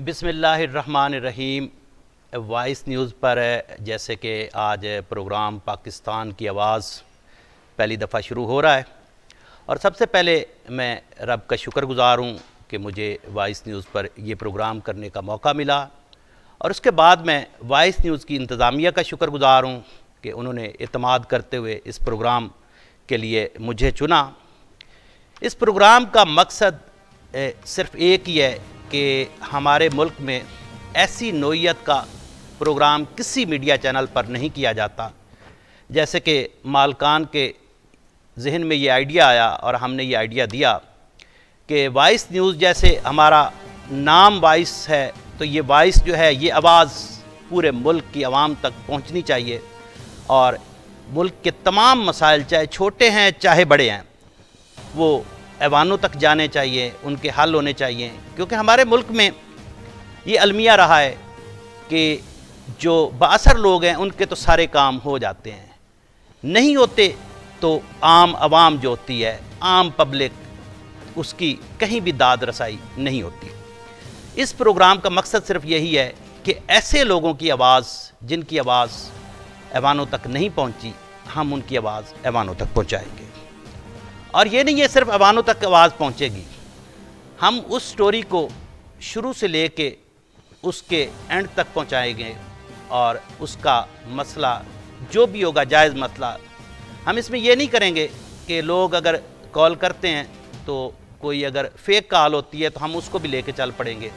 बिस्मिल्लाहिर्रहमानिर्रहीम। Voice news पर जैसे कि आज प्रोग्राम पाकिस्तान की आवाज़ पहली दफ़ा शुरू हो रहा है और सबसे पहले मैं रब का शुक्रगुज़ार हूँ कि मुझे वॉइस न्यूज़ पर ये प्रोग्राम करने का मौका मिला और उसके बाद मैं वॉइस न्यूज़ की इंतज़ामिया का शुक्रगुज़ार हूँ कि उन्होंने इत्माद करते हुए इस प्रोग्राम के लिए मुझे चुना। इस प्रोग्राम का मकसद सिर्फ़ एक ही है कि हमारे मुल्क में ऐसी नोयत का प्रोग्राम किसी मीडिया चैनल पर नहीं किया जाता। जैसे कि मालकान के जहन में ये आइडिया आया और हमने ये आइडिया दिया कि वॉइस न्यूज़, जैसे हमारा नाम वॉइस है, तो ये वॉइस जो है ये आवाज़ पूरे मुल्क की आवाम तक पहुंचनी चाहिए और मुल्क के तमाम मसाइल, चाहे छोटे हैं चाहे बड़े हैं, वो ऐवानों तक जाने चाहिए, उनके हल होने चाहिए। क्योंकि हमारे मुल्क में ये अलमिया रहा है कि जो बाअसर लोग हैं उनके तो सारे काम हो जाते हैं, नहीं होते तो आम आवाम जो होती है, आम पब्लिक, उसकी कहीं भी दाद रसाई नहीं होती। इस प्रोग्राम का मकसद सिर्फ यही है कि ऐसे लोगों की आवाज़, जिनकी आवाज़ ऐवानों तक नहीं पहुंची, हम उनकी आवाज़ ऐवानों तक पहुंचाएंगे। और ये नहीं है सिर्फ ऐवानों तक आवाज़ पहुंचेगी, हम उस स्टोरी को शुरू से लेके उसके एंड तक पहुंचाएंगे और उसका मसला जो भी होगा, जायज़ मसला, हम इसमें ये नहीं करेंगे कि लोग अगर कॉल करते हैं तो कोई अगर फेक कॉल होती है तो हम उसको भी लेके चल पड़ेंगे।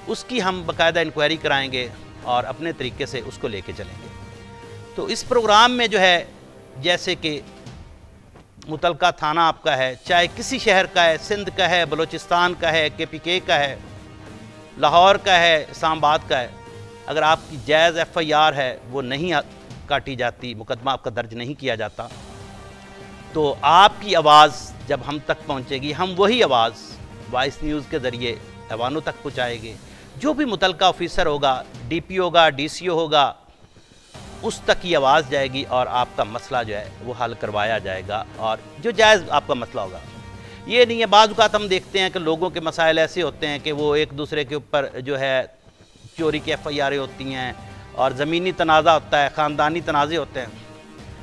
उसकी हम बाकायदा इंक्वायरी कराएंगे और अपने तरीके से उसको लेके चलेंगे। तो इस प्रोग्राम में जो है, जैसे कि मुतलका थाना आपका है, चाहे किसी शहर का है, सिंध का है, बलूचिस्तान का है, KPK का है, लाहौर का है, इस्लामाबाद का है, अगर आपकी जायज़ FIR है वो नहीं काटी जाती, मुकदमा आपका दर्ज नहीं किया जाता, तो आपकी आवाज़ जब हम तक पहुंचेगी, हम वही आवाज़ वॉइस न्यूज़ के ज़रिए ऐवानों तक पहुँचाएंगे। जो भी मुतलका ऑफिसर होगा, DP होगा, DCO होगा, उस तक ही आवाज़ जाएगी और आपका मसला जो है वो हल करवाया जाएगा और जो जायज़ आपका मसला होगा। ये नहीं है, बाज़ औक़ात हम देखते हैं कि लोगों के मसाइल ऐसे होते हैं कि वो एक दूसरे के ऊपर जो है चोरी की FIR होती हैं और ज़मीनी तनाज़ा होता है, ख़ानदानी तनाज़े होते हैं।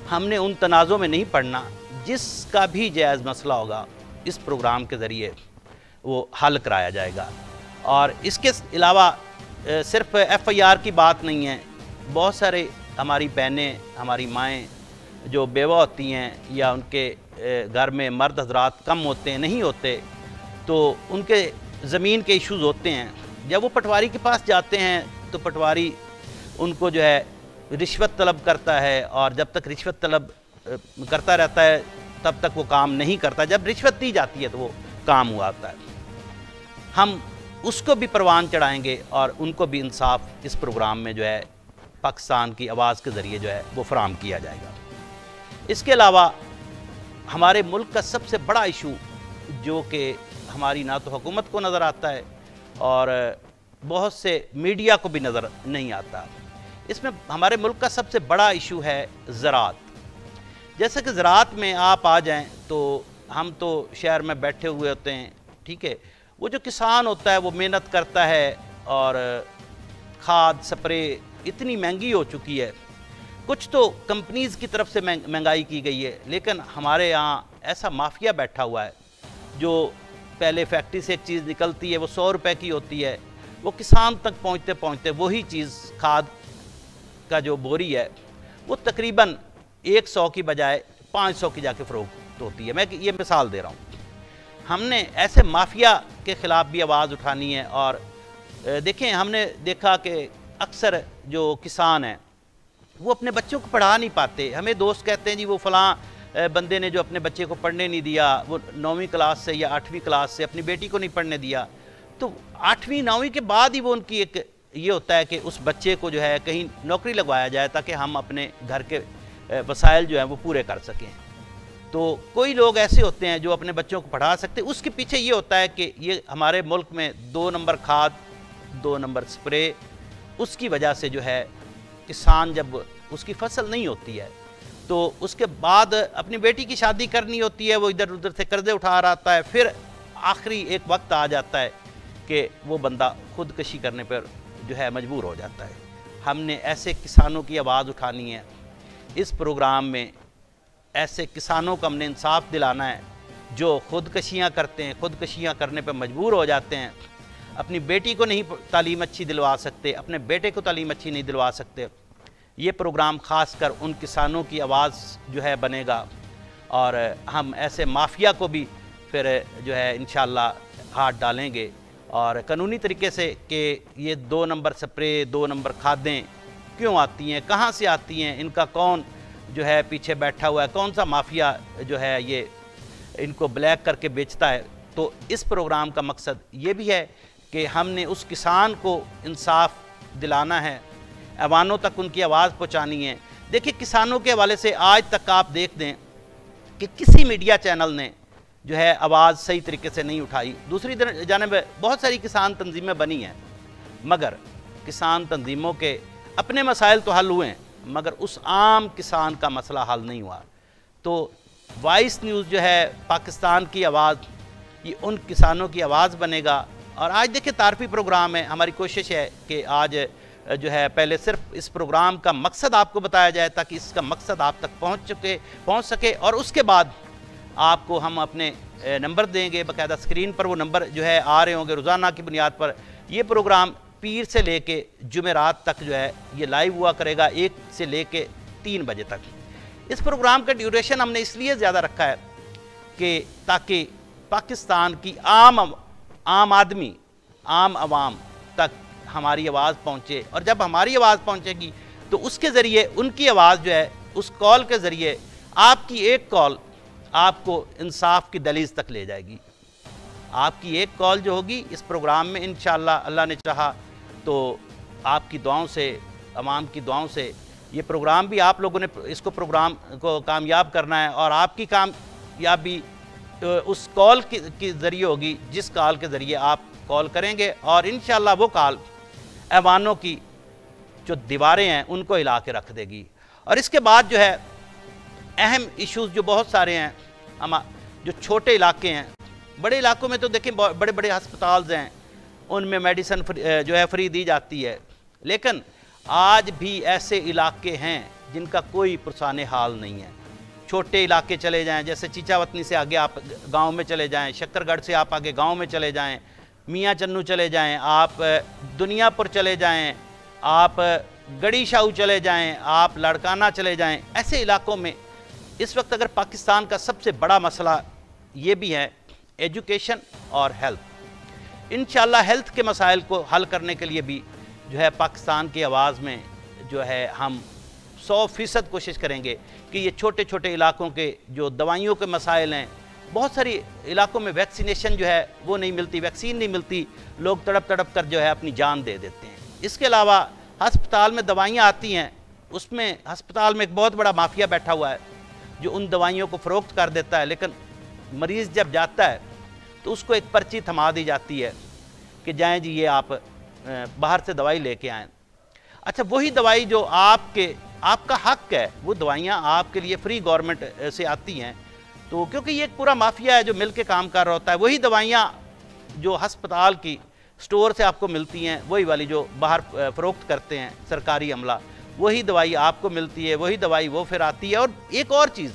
हमने उन तनाज़ों में नहीं पड़ना। जिसका भी जायज़ मसला होगा इस प्रोग्राम के ज़रिए वो हल कराया जाएगा। और इसके अलावा सिर्फ FIR की बात नहीं है, बहुत सारे हमारी बहनें, हमारी माएँ जो बेवा होती हैं या उनके घर में मर्द हज़रात कम होते हैं, नहीं होते, तो उनके ज़मीन के इश्यूज़ होते हैं। जब वो पटवारी के पास जाते हैं तो पटवारी उनको जो है रिश्वत तलब करता है और जब तक रिश्वत तलब करता रहता है तब तक वो काम नहीं करता। जब रिश्वत दी जाती है तो वो काम हुआ होता है। हम उसको भी परवान चढ़ाएंगे और उनको भी इंसाफ इस प्रोग्राम में जो है पाकिस्तान की आवाज़ के ज़रिए जो है वो फराहम किया जाएगा। इसके अलावा हमारे मुल्क का सबसे बड़ा इशू जो कि हमारी ना तो हुकूमत को नज़र आता है और बहुत से मीडिया को भी नज़र नहीं आता, इसमें हमारे मुल्क का सबसे बड़ा इशू है ज़राअत। जैसे कि ज़राअत में आप आ जाएं तो हम तो शहर में बैठे हुए होते हैं, ठीक है, वो जो किसान होता है वो मेहनत करता है और खाद स्प्रे इतनी महंगी हो चुकी है। कुछ तो कंपनीज़ की तरफ से महंगाई की गई है, लेकिन हमारे यहाँ ऐसा माफिया बैठा हुआ है जो पहले फैक्ट्री से एक चीज़ निकलती है वो 100 रुपए की होती है, वो किसान तक पहुँचते पहुँचते वही चीज़, खाद का जो बोरी है, वो तकरीबन 100 की बजाय 500 की जाके फ़रोख्त होती है। मैं ये मिसाल दे रहा हूँ। हमने ऐसे माफिया के ख़िलाफ़ भी आवाज़ उठानी है। और देखें, हमने देखा कि अक्सर जो किसान हैं वो अपने बच्चों को पढ़ा नहीं पाते। हमें दोस्त कहते हैं जी वो फ़लाँ बंदे ने जो अपने बच्चे को पढ़ने नहीं दिया, वो 9वीं क्लास से या 8वीं क्लास से अपनी बेटी को नहीं पढ़ने दिया, तो 8वीं 9वीं के बाद ही वो उनकी एक ये होता है कि उस बच्चे को जो है कहीं नौकरी लगवाया जाए ताकि हम अपने घर के वसाइल जो हैं वो पूरे कर सकें। तो कोई लोग ऐसे होते हैं जो अपने बच्चों को पढ़ा सकते हैं। उसके पीछे ये होता है कि ये हमारे मुल्क में 2 नंबर खाद, 2 नंबर स्प्रे, उसकी वजह से जो है किसान जब उसकी फसल नहीं होती है तो उसके बाद अपनी बेटी की शादी करनी होती है, वो इधर उधर से कर्जे उठा रहा है। फिर आखिरी एक वक्त आ जाता है कि वो बंदा खुदकशी करने पर जो है मजबूर हो जाता है। हमने ऐसे किसानों की आवाज़ उठानी है। इस प्रोग्राम में ऐसे किसानों को हमने इंसाफ दिलाना है जो खुदकशियाँ करते हैं, खुदकशियाँ करने पर मजबूर हो जाते हैं, अपनी बेटी को नहीं तालीम अच्छी दिलवा सकते, अपने बेटे को तालीम अच्छी नहीं दिलवा सकते। ये प्रोग्राम ख़ास कर उन किसानों की आवाज़ जो है बनेगा और हम ऐसे माफिया को भी फिर जो है इंशाअल्लाह हाथ डालेंगे और कानूनी तरीके से कि ये 2 नंबर स्प्रे, 2 नंबर खादें क्यों आती हैं, कहाँ से आती हैं, इनका कौन जो है पीछे बैठा हुआ है, कौन सा माफिया जो है ये इनको ब्लैक करके बेचता है। तो इस प्रोग्राम का मकसद ये भी है कि हमने उस किसान को इंसाफ दिलाना है, ऐवानों तक उनकी आवाज़ पहुँचानी है। देखिए, किसानों के हवाले से आज तक आप देख दें कि किसी मीडिया चैनल ने जो है आवाज़ सही तरीके से नहीं उठाई। दूसरी जानिब बहुत सारी किसान तंजीमें बनी हैं, मगर किसान तंजीमों के अपने मसाइल तो हल हुए हैं, मगर उस आम किसान का मसला हल नहीं हुआ। तो वॉइस न्यूज़ जो है पाकिस्तान की आवाज़, ये उन किसानों की आवाज़ बनेगा। और आज देखिए तारफ़ी प्रोग्राम है, हमारी कोशिश है कि आज जो है पहले सिर्फ इस प्रोग्राम का मकसद आपको बताया जाए ताकि इसका मकसद आप तक पहुंच सके और उसके बाद आपको हम अपने नंबर देंगे बाकायदा। स्क्रीन पर वो नंबर जो है आ रहे होंगे रोज़ाना की बुनियाद पर। ये प्रोग्राम पीर से लेके जुमेरात तक जो है ये लाइव हुआ करेगा 1 से लेके 3 बजे तक। इस प्रोग्राम का ड्यूरेशन हमने इसलिए ज़्यादा रखा है कि ताकि पाकिस्तान की आम आदमी, आम आवाम तक हमारी आवाज़ पहुँचे, और जब हमारी आवाज़ पहुँचेगी तो उसके ज़रिए उनकी आवाज़ जो है उस कॉल के ज़रिए आपकी एक कॉल आपको इंसाफ की दहलीज तक ले जाएगी। आपकी एक कॉल जो होगी इस प्रोग्राम में इंशाअल्लाह अल्लाह ने चाहा तो आपकी दुआओं से, अवाम की दुआओं से ये प्रोग्राम भी आप लोगों ने इसको प्रोग्राम को कामयाब करना है और आपकी कामयाबी उस कॉल के ज़रिए होगी जिस कॉल के ज़रिए आप कॉल करेंगे और इंशाअल्लाह वो कॉल ऐवानों की जो दीवारें हैं उनको हिला के रख देगी। और इसके बाद जो है अहम इश्यूज़ जो बहुत सारे हैं, हम जो छोटे इलाके हैं, बड़े इलाकों में तो देखें बड़े बड़े हस्पताल्स हैं, उनमें मेडिसिन जो है फ्री दी जाती है, लेकिन आज भी ऐसे इलाके हैं जिनका कोई पुरसाने हाल नहीं है। छोटे इलाके चले जाएं, जैसे चीचावतनी से आगे आप गांव में चले जाएं, शक्करगढ़ से आप आगे गांव में चले जाएं, मियाँ चन्नू चले जाएं, आप दुनियापुर चले जाएं, आप गड़ी शाहू चले जाएं, आप लड़काना चले जाएं। ऐसे इलाकों में इस वक्त अगर पाकिस्तान का सबसे बड़ा मसला ये भी है एजुकेशन और हेल्थ। इंशाअल्लाह हेल्थ के मसाइल को हल करने के लिए भी जो है पाकिस्तान की आवाज़ में जो है हम 100% कोशिश करेंगे कि ये छोटे छोटे इलाकों के जो दवाइयों के मसाइल हैं, बहुत सारी इलाकों में वैक्सीनेशन जो है वो नहीं मिलती, वैक्सीन नहीं मिलती, लोग तड़प तड़प कर जो है अपनी जान दे देते हैं। इसके अलावा हस्पताल में दवाइयाँ आती हैं, उसमें हस्पताल में एक बहुत बड़ा माफिया बैठा हुआ है जो उन दवाइयों को फ़रोख्त कर देता है, लेकिन मरीज़ जब जाता है तो उसको एक पर्ची थमा दी जाती है कि जाएँ जी ये आप बाहर से दवाई लेके आएँ। अच्छा, वही दवाई जो आपका हक है, वो दवाइयाँ आपके लिए फ्री गवर्नमेंट से आती हैं, तो क्योंकि ये एक पूरा माफिया है जो मिल के काम कर रहा होता है। वही दवाइयाँ जो हस्पताल की स्टोर से आपको मिलती हैं, वही वाली जो बाहर फ़रोख्त करते हैं सरकारी अमला, वही दवाई आपको मिलती है, वही दवाई वो फिर आती है। और एक और चीज़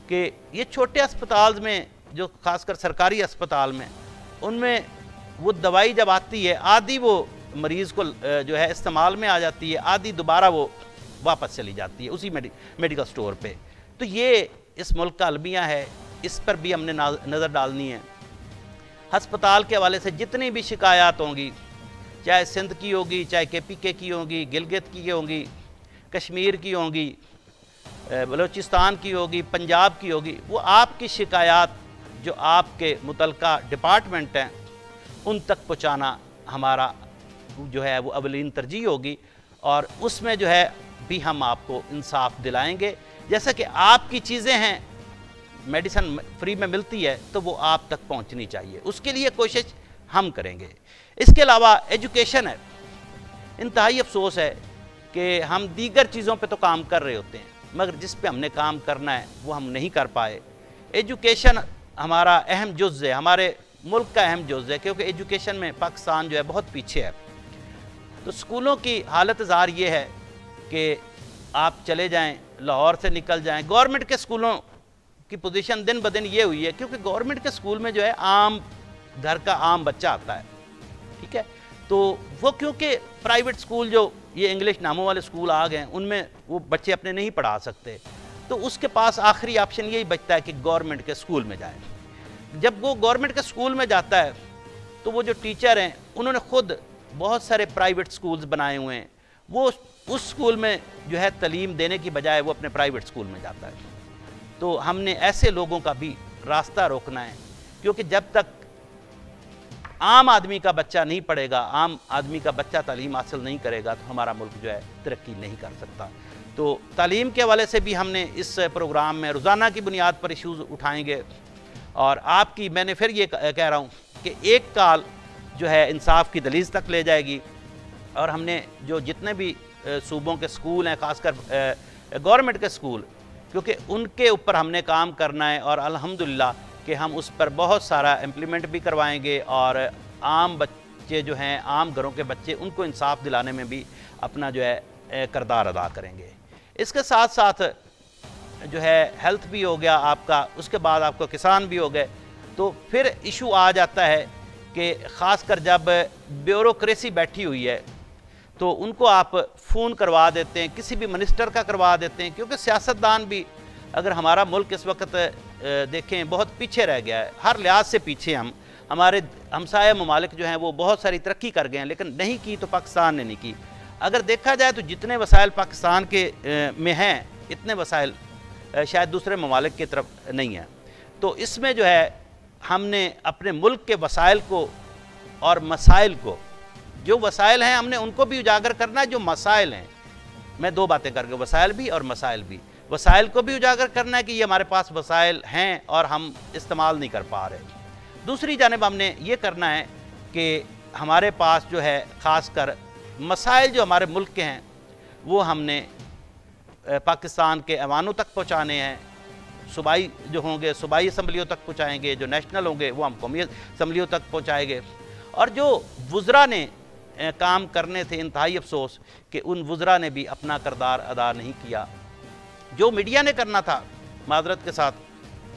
कि ये छोटे अस्पताल में जो ख़ासकर सरकारी अस्पताल में, उनमें वो दवाई जब आती है आधी वो मरीज़ को जो है इस्तेमाल में आ जाती है, आधी दोबारा वो वापस चली जाती है उसी मेडिकल स्टोर पे। तो ये इस मुल्क का अलमिया है, इस पर भी हमने नज़र डालनी है। हस्पताल के हवाले से जितनी भी शिकायत होंगी, चाहे सिंध की होगी, चाहे KPK की होंगी, गिलगित की होंगी, कश्मीर की होंगी, बलूचिस्तान की होगी, पंजाब की होगी, वो आपकी शिकायत जो आपके मुतलका डिपार्टमेंट हैं उन तक पहुँचाना हमारा जो है वो अवलीन तरजीह होगी। और उसमें जो है भी हम आपको इंसाफ दिलाएंगे। जैसा कि आपकी चीज़ें हैं, मेडिसिन फ्री में मिलती है तो वो आप तक पहुंचनी चाहिए, उसके लिए कोशिश हम करेंगे। इसके अलावा एजुकेशन है, इंतहाई अफसोस है कि हम दीगर चीज़ों पे तो काम कर रहे होते हैं, मगर जिस पे हमने काम करना है वो हम नहीं कर पाए। एजुकेशन हमारा अहम जुज़ है, हमारे मुल्क का अहम जुज़ है, क्योंकि एजुकेशन में पाकिस्तान जो है बहुत पीछे है। तो स्कूलों की हालत ज़ार ये है कि आप चले जाएं, लाहौर से निकल जाएं, गवर्नमेंट के स्कूलों की पोजीशन दिन ब दिन ये हुई है, क्योंकि गवर्नमेंट के स्कूल में जो है आम घर का आम बच्चा आता है, ठीक है। तो वो क्योंकि प्राइवेट स्कूल जो ये इंग्लिश नामों वाले स्कूल आ गए, उनमें वो बच्चे अपने नहीं पढ़ा सकते, तो उसके पास आखिरी ऑप्शन यही बचता है कि गवर्नमेंट के स्कूल में जाए। जब वो गवर्नमेंट के स्कूल में जाता है तो वो जो टीचर हैं उन्होंने ख़ुद बहुत सारे प्राइवेट स्कूल्स बनाए हुए हैं, वो उस स्कूल में जो है तालीम देने की बजाय वो अपने प्राइवेट स्कूल में जाता है। तो हमने ऐसे लोगों का भी रास्ता रोकना है, क्योंकि जब तक आम आदमी का बच्चा नहीं पढ़ेगा, आम आदमी का बच्चा तालीम हासिल नहीं करेगा, तो हमारा मुल्क जो है तरक्की नहीं कर सकता। तो तालीम के हवाले से भी हमने इस प्रोग्राम में रोज़ाना की बुनियाद पर इशूज़ उठाएंगे। और आपकी मैं फिर ये कह रहा हूँ कि एक कॉल जो है इंसाफ की दलील तक ले जाएगी, और हमने जो जितने भी सूबों के स्कूल हैं, ख़ासकर गवर्नमेंट के स्कूल, क्योंकि उनके ऊपर हमने काम करना है, और अल्हम्दुलिल्लाह कि हम उस पर बहुत सारा इम्प्लीमेंट भी करवाएंगे, और आम बच्चे जो हैं, आम घरों के बच्चे, उनको इंसाफ दिलाने में भी अपना जो है किरदार अदा करेंगे। इसके साथ साथ जो है हेल्थ भी हो गया आपका, उसके बाद आपको किसान भी हो गए। तो फिर इशू आ जाता है कि ख़ासकर जब ब्यूरोक्रेसी बैठी हुई है तो उनको आप फ़ोन करवा देते हैं, किसी भी मिनिस्टर का करवा देते हैं, क्योंकि सियासतदान भी, अगर हमारा मुल्क इस वक्त देखें बहुत पीछे रह गया है, हर लिहाज से पीछे। हमारे हमसाया ममालिक जो हैं वो बहुत सारी तरक्की कर गए हैं, लेकिन नहीं की तो पाकिस्तान ने नहीं की। अगर देखा जाए तो जितने वसाइल पाकिस्तान के में हैं, इतने वसाइल शायद दूसरे ममालिक की तरफ नहीं है। तो इसमें जो है हमने अपने मुल्क के वसाइल को और मसाइल को, जो वसाइल हैं हमने उनको भी उजागर करना है, जो मसाइल हैं, मैं दो बातें करके, वसाइल भी और मसाइल भी। वसाइल को भी उजागर करना है कि ये हमारे पास वसाइल हैं और हम इस्तेमाल नहीं कर पा रहे। दूसरी जानिब हमने ये करना है कि हमारे पास जो है ख़ासकर मसाइल जो हमारे मुल्क के हैं वो हमने पाकिस्तान के ऐवानों तक पहुँचाने हैं। सूबाई जो होंगे सूबाई असम्बलियों तक पहुँचाएँगे, जो नेशनल होंगे वो हम कौमी असम्बलियों तक पहुँचाएँगे। और जो वुज़रा ने काम करने थे, इंतहाई अफसोस कि उन वुज़रा ने भी अपना किरदार अदा नहीं किया। जो मीडिया ने करना था, मादरत के साथ,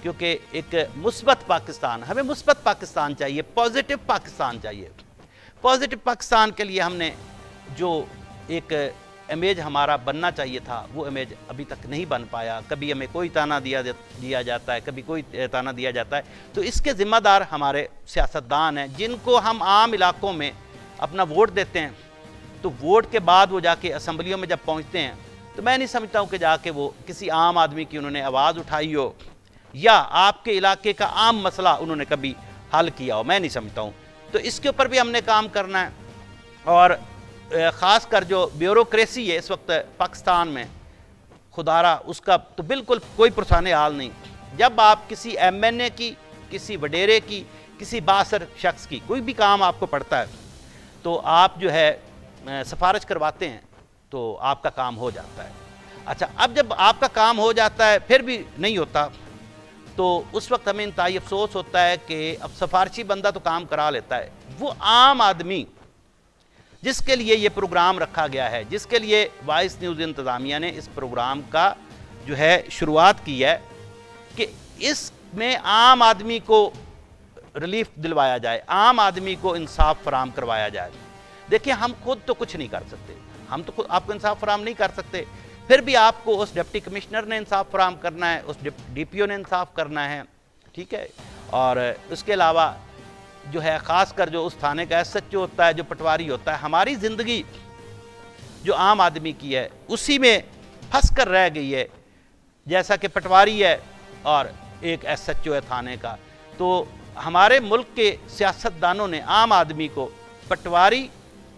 क्योंकि एक मुस्बत पाकिस्तान, हमें मुस्बत पाकिस्तान चाहिए, पॉजिटिव पाकिस्तान चाहिए। पॉजिटिव पाकिस्तान के लिए हमने जो एक इमेज हमारा बनना चाहिए था, वो इमेज अभी तक नहीं बन पाया। कभी हमें कोई ताना दिया जाता है, कभी कोई ताना दिया जाता है। तो इसके ज़िम्मेदार हमारे सियासतदान हैं, जिनको हम आम इलाकों में अपना वोट देते हैं। तो वोट के बाद वो जाके असम्बलियों में जब पहुँचते हैं, तो मैं नहीं समझता हूँ कि जाके वो किसी आम आदमी की उन्होंने आवाज़ उठाई हो या आपके इलाके का आम मसला उन्होंने कभी हल किया हो, मैं नहीं समझता हूँ। तो इसके ऊपर भी हमने काम करना है। और ख़ास कर जो ब्यूरोक्रेसी है इस वक्त पाकिस्तान में, खुदारा उसका तो बिल्कुल कोई पुरसाने हाल नहीं। जब आप किसी MNA की, किसी वडेरे की, किसी बासर शख्स की कोई भी काम आपको पड़ता है, तो आप जो है सिफारिश करवाते हैं तो आपका काम हो जाता है। अच्छा, अब जब आपका काम हो जाता है फिर भी नहीं होता, तो उस वक्त हमें इंतहाई अफसोस होता है कि अब सिफारशी बंदा तो काम करा लेता है, वो आम आदमी जिसके लिए ये प्रोग्राम रखा गया है, जिसके लिए वाइस न्यूज़ इंतज़ामिया ने इस प्रोग्राम का जो है शुरुआत की है कि इसमें आम आदमी को रिलीफ दिलवाया जाए, आम आदमी को इंसाफ फराम करवाया जाए। देखिए, हम खुद तो कुछ नहीं कर सकते, हम तो खुद आपको इंसाफ फराम नहीं कर सकते, फिर भी आपको उस डिप्टी कमिश्नर ने इंसाफ फराम करना है, उस DPO ने इंसाफ करना है, ठीक है। और उसके अलावा जो है ख़ासकर जो उस थाने का SHO होता है, जो पटवारी होता है, हमारी ज़िंदगी जो आम आदमी की है उसी में फंस कर रह गई है। जैसा कि पटवारी है और एक SHO है थाने का, तो हमारे मुल्क के सियासतदानों ने आम आदमी को पटवारी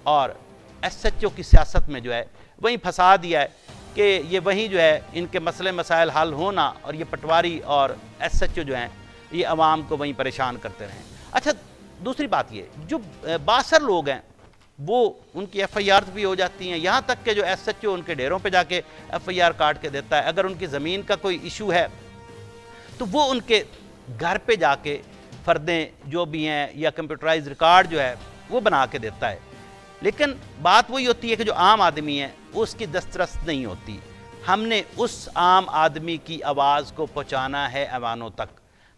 और SHO की सियासत में जो है वहीं फंसा दिया है कि ये वहीं जो है इनके मसले मसाइल हल होना, और ये पटवारी और SHO जो हैं ये आवाम को वहीं परेशान करते रहें। अच्छा, दूसरी बात ये, जो बासर लोग हैं वो उनकी FIR भी हो जाती हैं, यहाँ तक कि जो SHO उनके डेरों पे जाके FIR काट के देता है। अगर उनकी ज़मीन का कोई इशू है तो वो उनके घर पे जाके फ़र्दें जो भी हैं या कंप्यूटराइज रिकॉर्ड जो है वो बना के देता है। लेकिन बात वही होती है कि जो आम आदमी है उसकी दस्तरस नहीं होती। हमने उस आम आदमी की आवाज़ को पहुंचाना है ऐवानों तक।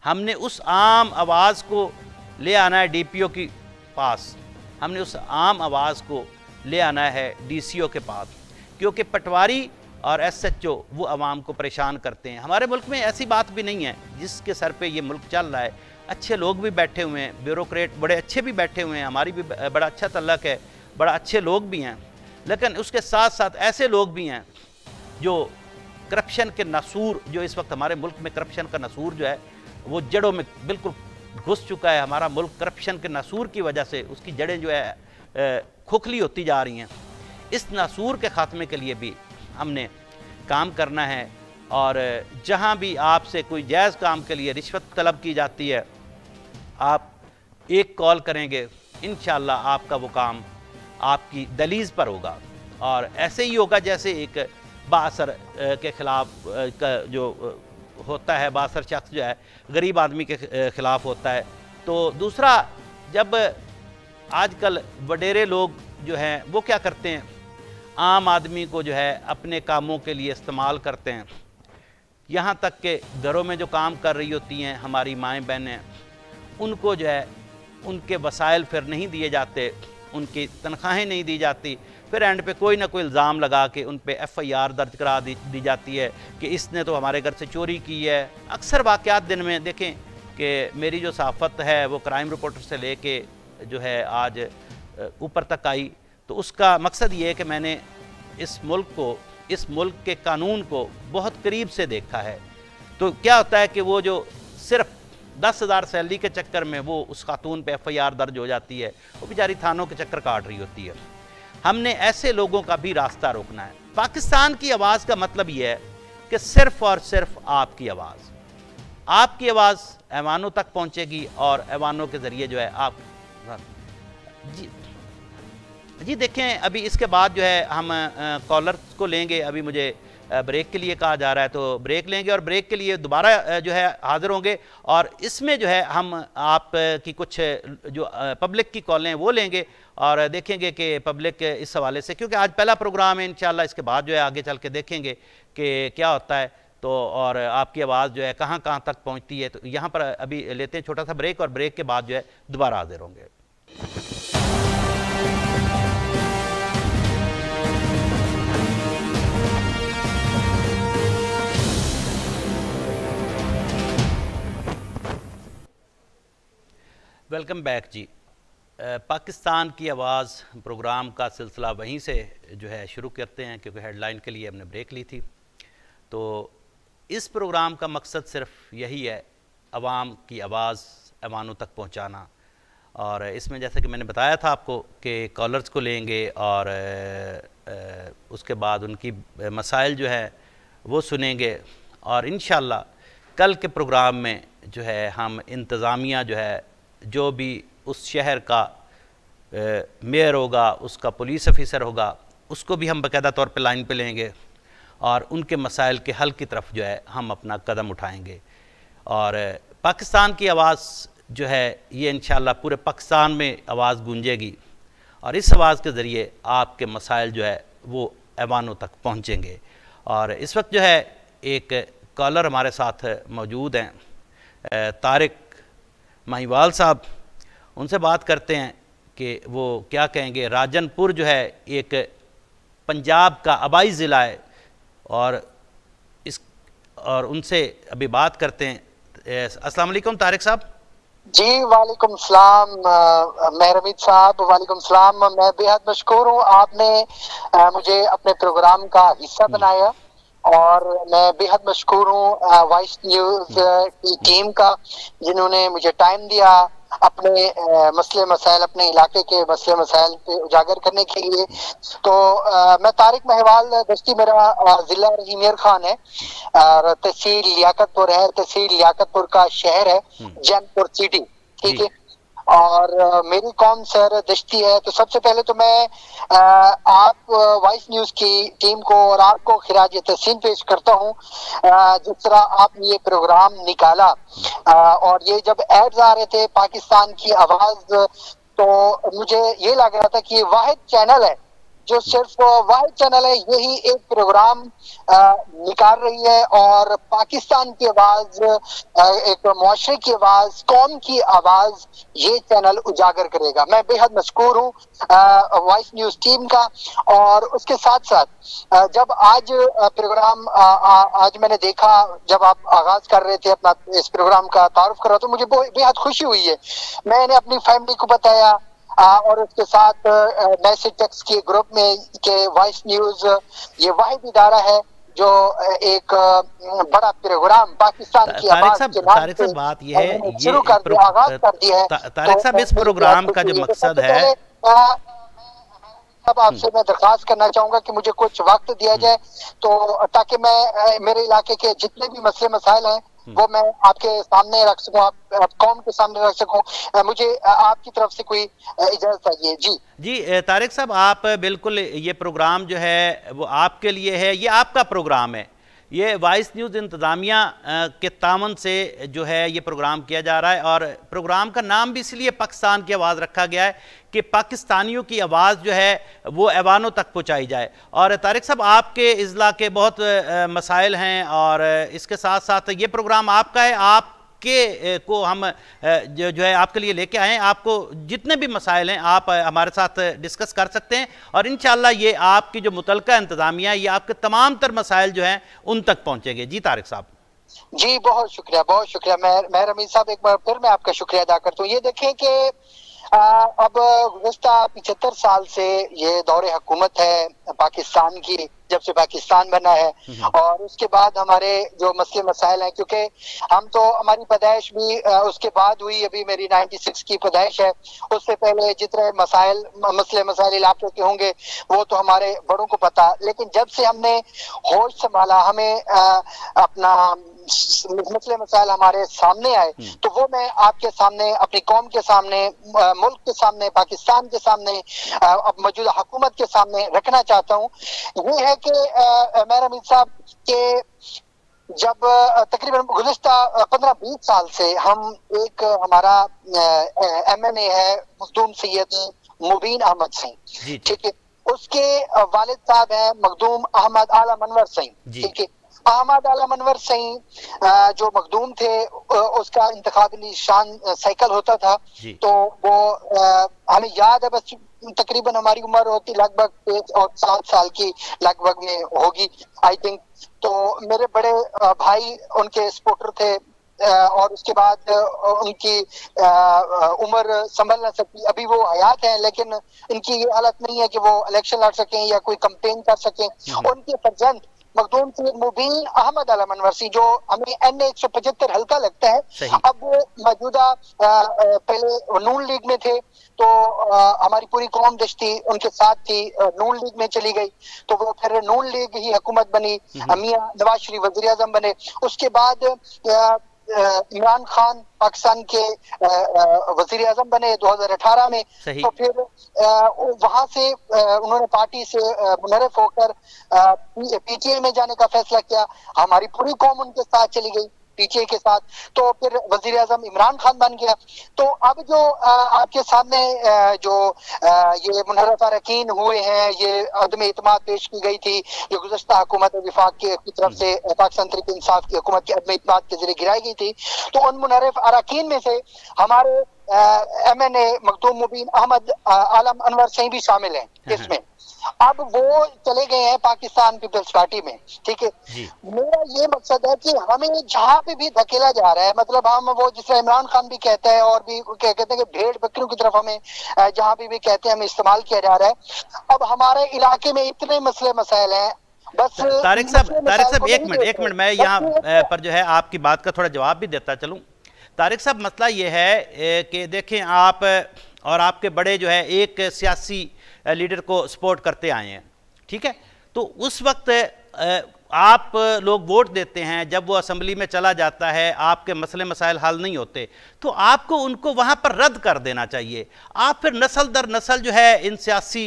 हमने उस आम आवाज़ को ले आना है डीपीओ के पास, हमने उस आम आवाज़ को ले आना है डीसीओ के पास, क्योंकि पटवारी और एसएचओ वो आवाम को परेशान करते हैं। हमारे मुल्क में ऐसी बात भी नहीं है जिसके सर पे ये मुल्क चल रहा है। अच्छे लोग भी बैठे हुए हैं, ब्यूरोक्रेट बड़े अच्छे भी बैठे हुए हैं, हमारी भी बड़ा अच्छा तल्लक है, बड़ा अच्छे लोग भी हैं, लेकिन उसके साथ साथ ऐसे लोग भी हैं जो करप्शन के नसूर, जो इस वक्त हमारे मुल्क में करप्शन का नसूर जो है वो जड़ों में बिल्कुल घुस चुका है। हमारा मुल्क करप्शन के नसूर की वजह से उसकी जड़ें जो है खोखली होती जा रही हैं। इस नसूर के ख़ात्मे के लिए भी हमने काम करना है, और जहाँ भी आपसे कोई जायज़ काम के लिए रिश्वत तलब की जाती है, आप एक कॉल करेंगे, इंशाअल्लाह आपका वो काम आपकी दलीज़ पर होगा। और ऐसे ही होगा जैसे एक बासर के ख़िलाफ़ का जो होता है, बासर शख्स जो है गरीब आदमी के ख़िलाफ़ होता है। तो दूसरा, जब आजकल वडेरे लोग जो हैं वो क्या करते हैं, आम आदमी को जो है अपने कामों के लिए इस्तेमाल करते हैं। यहाँ तक कि घरों में जो काम कर रही होती हैं हमारी माएँ बहनें, उनको जो है उनके वसाइल फिर नहीं दिए जाते, उनकी तनख्वाहें नहीं दी जाती, फिर एंड पे कोई ना कोई इल्ज़ाम लगा के उन पे FIR दर्ज करा दी जाती है कि इसने तो हमारे घर से चोरी की है। अक्सर वाक़यात दिन में देखें कि मेरी जो सहाफ़त है वो क्राइम रिपोर्टर से लेके जो है आज ऊपर तक आई, तो उसका मकसद ये है कि मैंने इस मुल्क को, इस मुल्क के कानून को बहुत करीब से देखा है। तो क्या होता है कि वो जो सिर्फ 10,000 सैलरी के चक्कर में वो उस खातून पे FIR दर्ज हो जाती है, वो बेचारी थानों के चक्कर काट रही होती है। हमने ऐसे लोगों का भी रास्ता रोकना है। पाकिस्तान की आवाज़ का मतलब ये है कि सिर्फ़ और सिर्फ आपकी आवाज़ ऐवानों तक पहुँचेगी, और ऐवानों के ज़रिए जो है आप जी देखें, अभी इसके बाद जो है हम कॉलर्स को लेंगे। अभी मुझे ब्रेक के लिए कहा जा रहा है, तो ब्रेक लेंगे और ब्रेक के लिए दोबारा जो है हाज़िर होंगे, और इसमें जो है हम आप की कुछ जो पब्लिक की कॉलें वो लेंगे और देखेंगे कि पब्लिक इस हवाले से, क्योंकि आज पहला प्रोग्राम है, इंशाल्लाह इसके बाद जो है आगे चल के देखेंगे कि क्या होता है, तो और आपकी आवाज़ जो है कहाँ कहाँ तक पहुँचती है। तो यहाँ पर अभी लेते हैं छोटा सा ब्रेक, और ब्रेक के बाद जो है दोबारा हाज़िर होंगे। वेलकम बैक जी। पाकिस्तान की आवाज़ प्रोग्राम का सिलसिला वहीं से जो है शुरू करते हैं, क्योंकि हेडलाइन के लिए हमने ब्रेक ली थी। तो इस प्रोग्राम का मकसद सिर्फ यही है, आवाम की आवाज़ ऐवानों तक पहुंचाना। और इसमें जैसे कि मैंने बताया था आपको कि कॉलर्स को लेंगे और उसके बाद उनकी मसाइल जो है वो सुनेंगे, और इंशाअल्लाह कल के प्रोग्राम में जो है हम इंतज़ामिया जो है, जो भी उस शहर का मेयर होगा, उसका पुलिस ऑफिसर होगा, उसको भी हम बाकायदा तौर पे लाइन पे लेंगे और उनके मसाइल के हल की तरफ जो है हम अपना कदम उठाएंगे। और पाकिस्तान की आवाज़ जो है ये इंशाअल्लाह पूरे पाकिस्तान में आवाज़ गूंजेगी, और इस आवाज़ के ज़रिए आपके मसाइल जो है वो ऐवानों तक पहुँचेंगे। और इस वक्त जो है एक कॉलर हमारे साथ मौजूद हैं, तारिक माहीवाल साहब, उनसे बात करते हैं कि वो क्या कहेंगे। राजनपुर जो है एक पंजाब का आबाई ज़िला है, और उनसे अभी बात करते हैं। अस्सलाम वालेकुम तारिक साहब। जी वालेकुम सलाम मेहरमीद साहब, वालेकुम सलाम। मैं बेहद मशकूर हूँ, आपने मुझे अपने प्रोग्राम का हिस्सा बनाया, और मैं बेहद मशकूर हूँ वॉइस न्यूज़ की टीम का, जिन्होंने मुझे टाइम दिया अपने मसले मसाइल, अपने इलाके के मसले मसाइल पे उजागर करने के लिए। तो मैं तारिक माहीवाल, दस्ती मेरा जिला रहीमियर खान है, और तहसील लियाकतपुर है, तहसील लियाकतपुर का शहर है जैनपुर सिटी, ठीक है। और मेरी कौम सर दश्ती है। तो सबसे पहले तो मैं आप वॉइस न्यूज की टीम को और आपको खिराज तहसीन पेश करता हूँ। जिस तरह आपने ये प्रोग्राम निकाला और ये जब एड्स आ रहे थे पाकिस्तान की आवाज, तो मुझे ये लग रहा था कि ये वाहिद चैनल है जो सिर्फ वाहिद चैनल है, यही एक प्रोग्राम निकाल रही है और पाकिस्तान की आवाज, एक मुआशरे की आवाज, कौम की आवाज ये चैनल उजागर करेगा। मैं बेहद मशकूर हूँ वॉइस न्यूज टीम का। और उसके साथ साथ जब आज प्रोग्राम आज मैंने देखा, जब आप आगाज कर रहे थे अपना इस प्रोग्राम का तारुफ कर रहा, तो मुझे बेहद खुशी हुई है। मैंने अपनी फैमिली को बताया और उसके साथ मैसेज टेक्स्ट के ग्रुप में के वॉइस न्यूज ये वाहिद इदारा है जो एक बड़ा प्रोग्राम पाकिस्तान की आवाज के नाम से बात ये है, शुरू कर दिया, आगाज कर दिया है। तारिक साहब, इस प्रोग्राम का जो मकसद है, अब आपसे मैं दरख्वास्त करना चाहूंगा कि मुझे कुछ वक्त दिया जाए, तो ताकि मैं मेरे इलाके के जितने भी मसले मसाइल हैं वो मैं आपके सामने रख सकूं, आप कौम के सामने रख सकूं। मुझे आपकी तरफ से कोई इजाजत चाहिए। जी तारिक साहब, आप बिल्कुल, ये प्रोग्राम जो है वो आपके लिए है, ये आपका प्रोग्राम है। ये वॉइस न्यूज़ इंतज़ामिया के तामन से जो है ये प्रोग्राम किया जा रहा है और प्रोग्राम का नाम भी इसलिए पाकिस्तान की आवाज़ रखा गया है कि पाकिस्तानियों की आवाज़ जो है वो ऐवानों तक पहुंचाई जाए। और तारिक साहब, आपके इज़्ला के बहुत मसाइल हैं और इसके साथ साथ ये प्रोग्राम आपका है, आप के को हम जो है आपके लिए लेके आए हैं। आपको जितने भी मसाइल हैं आप हमारे साथ डिस्कस कर सकते हैं और इंशाअल्लाह ये आपकी जो मुतलका इंतज़ामिया, ये आपके तमाम तर मसाइल जो हैं उन तक पहुंचेंगे। जी तारिक साहब। जी बहुत शुक्रिया, बहुत शुक्रिया। मैं रमीज साहब, एक बार फिर मैं आपका शुक्रिया अदा करता हूँ। ये देखें कि अब गुज़श्ता 75 साल से ये दौरे हुकूमत है पाकिस्तान की, जब से पाकिस्तान बना है, और उसके बाद हमारे जो मसले मसाइल हैं, क्योंकि हम तो हमारी पैदाइश भी उसके बाद हुई, अभी मेरी 96 की पैदाइश है। उससे पहले जितने मसले मसाइल इलाके के होंगे वो तो हमारे बड़ों को पता, लेकिन जब से हमने होश संभाला, हमें अपना मसले मसाइल हमारे सामने आए, तो वो मैं आपके सामने, अपनी कौम के सामने, मुल्क के सामने, पाकिस्तान के सामने, अब मौजूदा हुकूमत के सामने रखना चाहता हूँ। ये है कि मेरा अमीर साहब के जब तकरीबन गुज़श्ता 15-20 साल से हम एक हमारा MNA है मखदूम सैयद मुबीन अहमद सिंह, ठीक है, उसके वालिद साहब हैं मखदूम अहमद आलम अनवर सिंह, ठीक है। अहमद आलम अनवर सिंह जो मखदूम थे, उसका इंतखाबी निशान साइकिल होता था। तो वो हमें याद है, बस तकरीबन हमारी उम्र होती लगभग 6 और 7 साल की लगभग में होगी आई थिंक। तो मेरे बड़े भाई उनके सपोर्टर थे और उसके बाद उनकी उम्र संभल न सकी। अभी वो हयात हैं, लेकिन इनकी ये हालत नहीं है कि वो इलेक्शन लड़ सकें या कोई कैंपेन कर सकें। उनके फर्जंद मखदूम सैयद मुबीन अहमद आलम अनवर सिंह, जो हमें NA 175 हल्का लगता है, अब वो मौजूदा पहले नून लीग में थे, तो हमारी पूरी कौम दश्ती उनके साथ थी, नून लीग में चली गई, तो वो फिर नून लीग ही हुकूमत बनी, मियां नवाज शरीफ वज़ीर आज़म बने। उसके बाद इमरान खान पाकिस्तान के वजीर आजम बने 2018 में। तो फिर वहां से उन्होंने पार्टी से मुनहरफ होकर PTI में जाने का फैसला किया। हमारी पूरी कौम उनके साथ चली गई PTI के साथ, तो फिर वजीर आजम इमरान खान बन गया। तो अब जो आपके सामने जो ये मुनहरफ अरकान हुए हैं, ये अदम इत्मीनान पेश की गई थी जो गुज़श्ता हुकूमत वफाक की तरफ से पाकिस्तान तहरीक इंसाफ की हुकूमत की अदम इत्मीनान के जरिए गिराई गई थी। तो उन मुनहरफ अरकान में से हमारे MNA मखदूम मुबीन अहमद आलम अनवर सिंह भी शामिल हैं इसमें। अब वो चले गए हैं पाकिस्तान पीपल्स पार्टी में, ठीक है। मेरा ये मकसद है कि हमें जहाँ पे भी धकेला जा रहा है, मतलब हम वो जिस इमरान खान भी कहता है और भी कहते हैं कि भेड़ बकरियों की तरफ हमें जहाँ भी कहते हैं हमें इस्तेमाल किया जा रहा है। अब हमारे इलाके में इतने मसले मसाइल हैं। बस तारिक साहब एक मिनट मैं यहाँ पर जो है आपकी बात का थोड़ा जवाब भी देता चलूँ। तारिक साहब, मसला ये है कि देखें, आप और आपके बड़े जो है एक सियासी लीडर को सपोर्ट करते आए हैं, ठीक है। तो उस वक्त आप लोग वोट देते हैं, जब वो असेंबली में चला जाता है, आपके मसले मसाइल हल नहीं होते, तो आपको उनको वहाँ पर रद्द कर देना चाहिए। आप फिर नस्ल दर नस्ल जो है इन सियासी